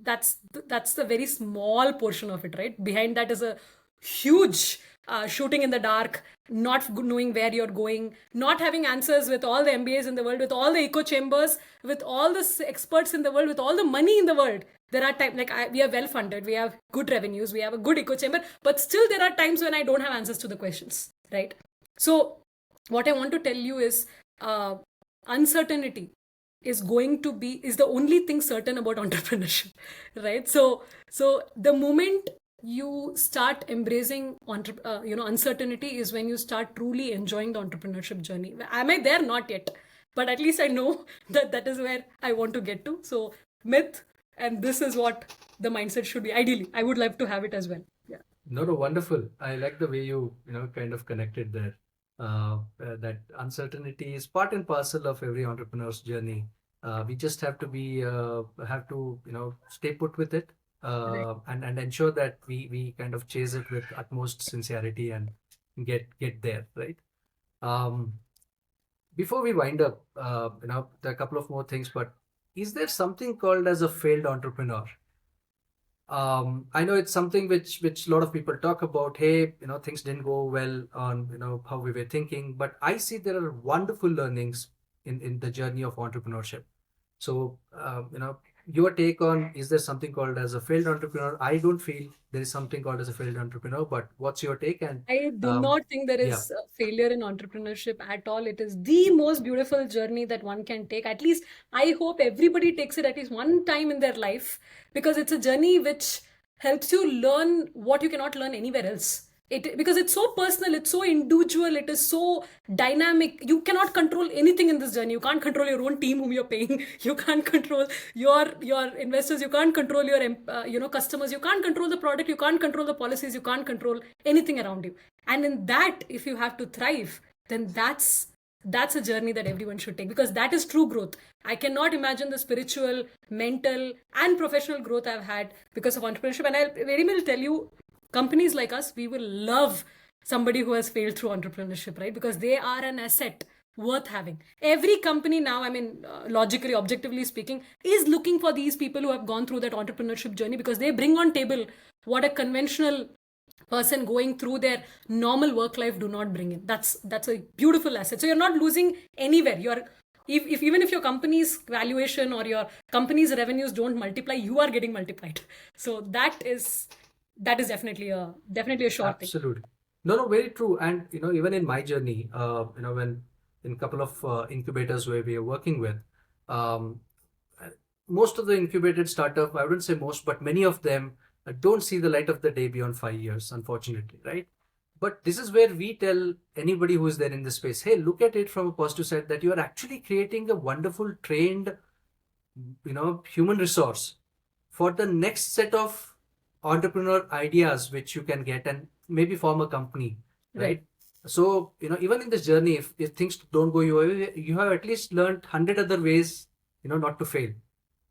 that's the very small portion of it, right? Behind that is a huge shooting in the dark, not knowing where you're going, not having answers with all the MBAs in the world, with all the echo chambers, with all the experts in the world, with all the money in the world. There are times we are well funded, we have good revenues, we have a good echo chamber, but still there are times when I don't have answers to the questions, right? So what I want to tell you is uncertainty is the only thing certain about entrepreneurship, right? So the moment you start embracing uncertainty is when you start truly enjoying the entrepreneurship journey. Am I there? Not yet, but at least I know that is where I want to get to. So myth, and this is what the mindset should be. Ideally, I would like to have it as well. Yeah. No, wonderful. I like the way you kind of connected there. That uncertainty is part and parcel of every entrepreneur's journey. We just have to stay put with it, Right. and ensure that we kind of chase it with utmost sincerity and get there, right? Um, Before we wind up, there are a couple of more things, but is there something called as a failed entrepreneur? I know it's something which a lot of people talk about. Hey, things didn't go well on how we were thinking, but I see there are wonderful learnings in the journey of entrepreneurship. So, your take on, is there something called as a failed entrepreneur? I don't feel there is something called as a failed entrepreneur, but what's your take? And I do um, not think there yeah, is a failure in entrepreneurship at all. It is the most beautiful journey that one can take. At least I hope everybody takes it at least one time in their life, because it's a journey which helps you learn what you cannot learn anywhere else. Because it's so personal, it's so individual, it is so dynamic. You cannot control anything in this journey. You can't control your own team whom you're paying. You can't control your investors. You can't control your customers. You can't control the product. You can't control the policies. You can't control anything around you. And in that, if you have to thrive, then that's a journey that everyone should take, because that is true growth. I cannot imagine the spiritual, mental, and professional growth I've had because of entrepreneurship. And I'll very well tell you, companies like us, we will love somebody who has failed through entrepreneurship, right? Because they are an asset worth having. Every company now, I mean, logically, objectively speaking, is looking for these people who have gone through that entrepreneurship journey, because they bring on table what a conventional person going through their normal work life do not bring in. That's a beautiful asset. So you're not losing anywhere. You're if even if your company's valuation or your company's revenues don't multiply, you are getting multiplied. So that is definitely a short thing. absolutely. No, very true. And even in my journey, when in a couple of incubators where we are working with, um, most of the incubated startup, I wouldn't say most, but many of them don't see the light of the day beyond 5 years, unfortunately, right? But this is where we tell anybody who is there in the space, hey, look at it from a positive side, that you are actually creating a wonderful, trained, human resource for the next set of entrepreneur ideas which you can get and maybe form a company, right? Right. So, even in this journey, if things don't go your way, you have at least learned 100 other ways, not to fail,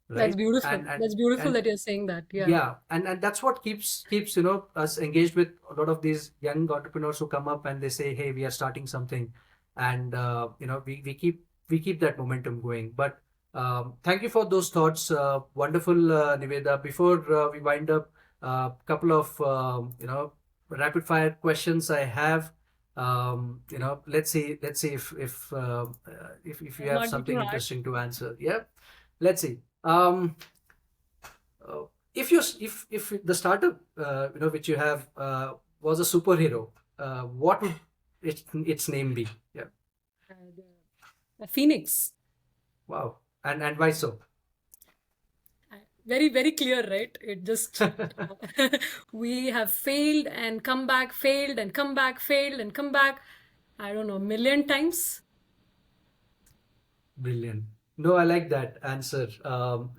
That's right? beautiful. And That's beautiful and that you're saying that. Yeah. yeah, and that's what keeps us engaged with a lot of these young entrepreneurs who come up and they say, hey, we are starting something, and we keep that momentum going. But thank you for those thoughts, wonderful, Niveda. Before we wind up, couple of rapid fire questions I have. Let's see if you have Not be too something hard. interesting to answer. Yeah, let's see. Uh, if the startup which you have was a superhero, what would its name be? Yeah. A phoenix. Wow. And why so? Very, very clear, right? It just, we have failed and come back, failed and come back, failed and come back. I don't know, a million times. Brilliant. No, I like that answer.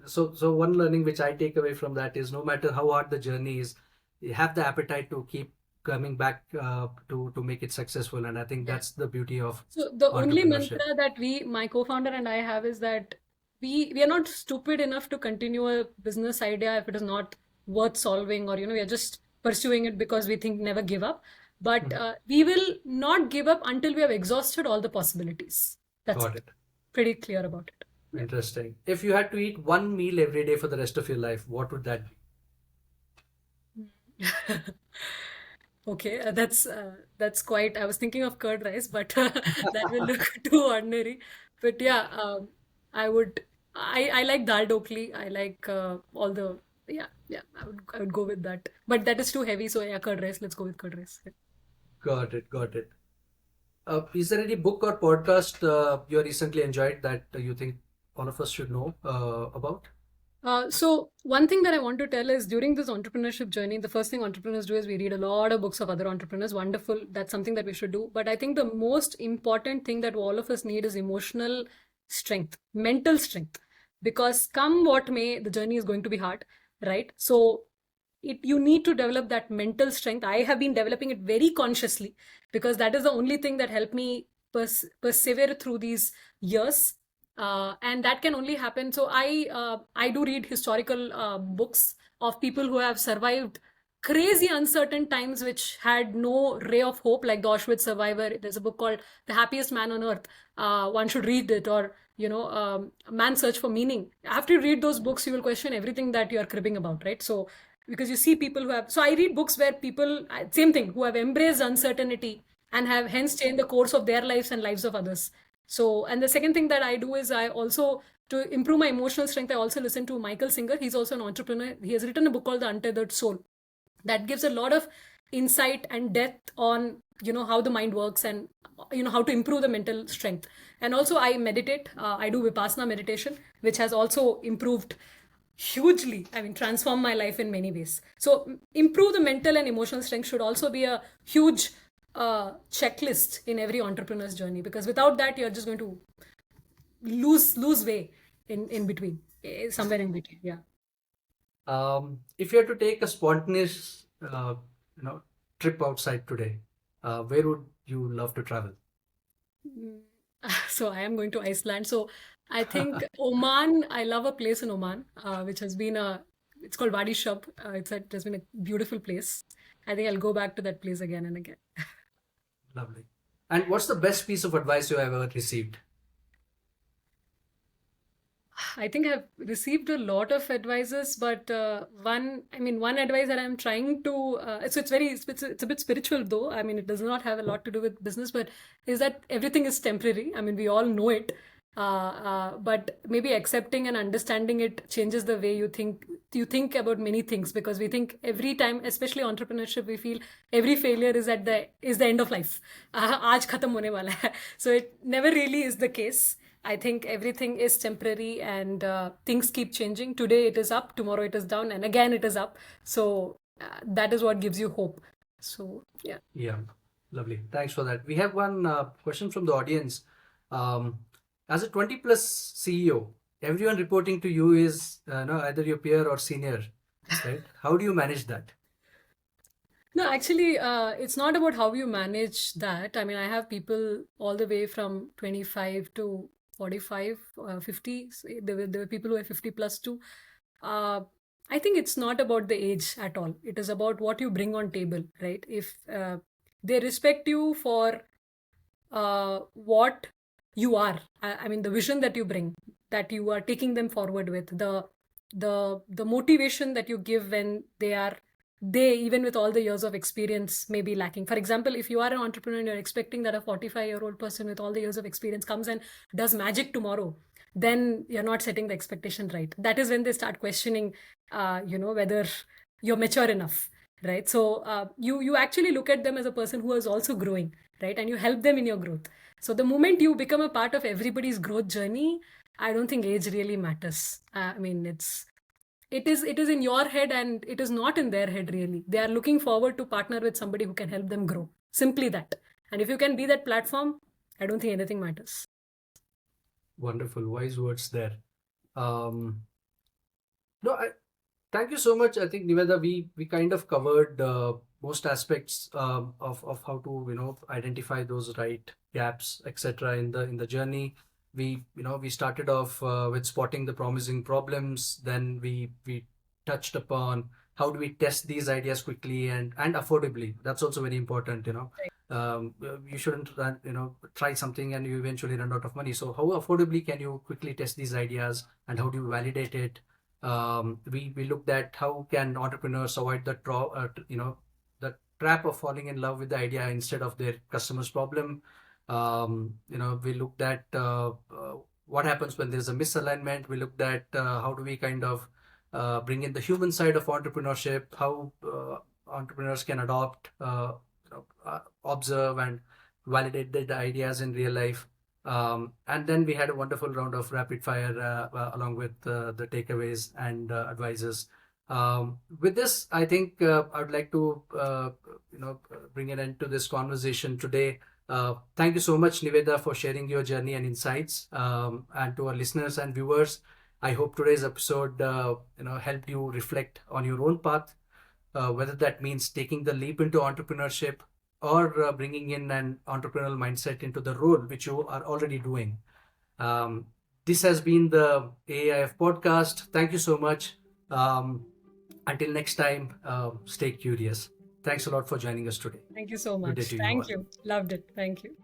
So one learning which I take away from that is no matter how hard the journey is, you have the appetite to keep coming back to make it successful. And I think Yeah. that's the beauty of So the only entrepreneurship. mantra that my co-founder and I have is that we are not stupid enough to continue a business idea if it is not worth solving, or we are just pursuing it because we think never give up. But Mhm. we will not give up until we have exhausted all the possibilities. That's Got it. it. Pretty clear about it. Yeah. Interesting. If you had to eat one meal every day for the rest of your life, what would that Okay, that's quite. I was thinking of curd rice, but that will be? look too ordinary. But yeah, I would. I like dal dokli. I like all the. Yeah. I would go with that. But that is too heavy. So yeah, curd rice. Let's go with curd rice. Got it. Got it. Is there any book or podcast you recently enjoyed that you think all of us should know about? So one thing that I want to tell is during this entrepreneurship journey, the first thing entrepreneurs do is we read a lot of books of other entrepreneurs. Wonderful. That's something that we should do. But I think the most important thing that all of us need is emotional strength, mental strength. Because come what may, the journey is going to be hard, right? So you need to develop that mental strength. I have been developing it very consciously because that is the only thing that helped me persevere through these years, and that can only happen. So I do read historical books of people who have survived crazy uncertain times which had no ray of hope, like the Auschwitz survivor. There's a book called The Happiest Man on Earth. One should read it. Or Man's Search for Meaning. After you read those books, you will question everything that you are cribbing about, right? So because you see people who have, so I read books where people, same thing, who have embraced uncertainty and have hence changed the course of their lives and lives of others. So, and the second thing that I do is I also, to improve my emotional strength, I also listen to Michael Singer. He's also an entrepreneur. He has written a book called The Untethered Soul that gives a lot of insight and depth on how the mind works, and how to improve the mental strength. And also I meditate. I do Vipassana meditation, which has also improved hugely, I mean, transformed my life in many ways. So improve the mental and emotional strength should also be a huge checklist in every entrepreneur's journey, because without that you're just going to lose way in between, somewhere in between. Yeah. If you had to take a spontaneous, trip outside today, where would you love to travel? Mm, So I am going to Iceland. So I think Oman, I love a place in Oman, which has been it's called Wadi Shub. It has been a beautiful place. I think I'll go back to that place again and again. Lovely. And what's the best piece of advice you have ever received? I think I've received a lot of advices, but one advice that I'm trying to, it's a bit spiritual though. I mean, it does not have a lot to do with business, but is that everything is temporary. I mean, we all know it, but maybe accepting and understanding it changes the way you think about many things, because we think every time, especially entrepreneurship, we feel every failure is the end of life. आज खत्म होने वाला है. So it never really is the case. I think everything is temporary, and things keep changing. Today it is up, tomorrow it is down, and again it is up. So that is what gives you hope. So, yeah. Yeah, lovely. Thanks for that. We have one question from the audience. Um, as a 20 plus CEO, everyone reporting to you is no, either your peer or senior, right? How do you manage that? No, actually, it's not about how you manage that. I mean, I have people all the way from 25 to 45, 50. There were people who are 50 plus too. Uh, I think it's not about the age at all. It is about what you bring on table, right? If they respect you for what you are, I mean, the vision that you bring, that you are taking them forward with, the motivation that you give when they, even with all the years of experience, may be lacking. For example, if you are an entrepreneur and you're expecting that a 45-year-old person with all the years of experience comes and does magic tomorrow, then you're not setting the expectation right. That is when they start questioning, whether you're mature enough, right? So you actually look at them as a person who is also growing, right? And you help them in your growth. So the moment you become a part of everybody's growth journey, I don't think age really matters. I mean, it is in your head and it is not in their head really. They are looking forward to partner with somebody who can help them grow. Simply that. And if you can be that platform, I don't think anything matters. Wonderful, wise words there. Um, no, thank you so much. I think Niveda, we kind of covered most aspects of how to identify those right gaps, etc. In the journey. We started off with spotting the promising problems. Then we touched upon how do we test these ideas quickly and affordably. That's also very important. You shouldn't try something and you eventually run out of money. So how affordably can you quickly test these ideas and how do you validate it? We looked at how can entrepreneurs avoid the trap of falling in love with the idea instead of their customer's problem. We looked at what happens when there's a misalignment. We looked at how do we kind of bring in the human side of entrepreneurship, how entrepreneurs can adopt, observe, and validate the ideas in real life. And then we had a wonderful round of rapid fire along with the takeaways and advices. With this, I think I would like to bring an end to this conversation today. Thank you so much, Niveda, for sharing your journey and insights. And to our listeners and viewers, I hope today's episode helped you reflect on your own path, whether that means taking the leap into entrepreneurship or bringing in an entrepreneurial mindset into the role which you are already doing. This has been the AIF podcast. Thank you so much. Until next time, stay curious. Thanks a lot for joining us today. Thank you so Good day much. to you all. Thank you. Loved it. Thank you.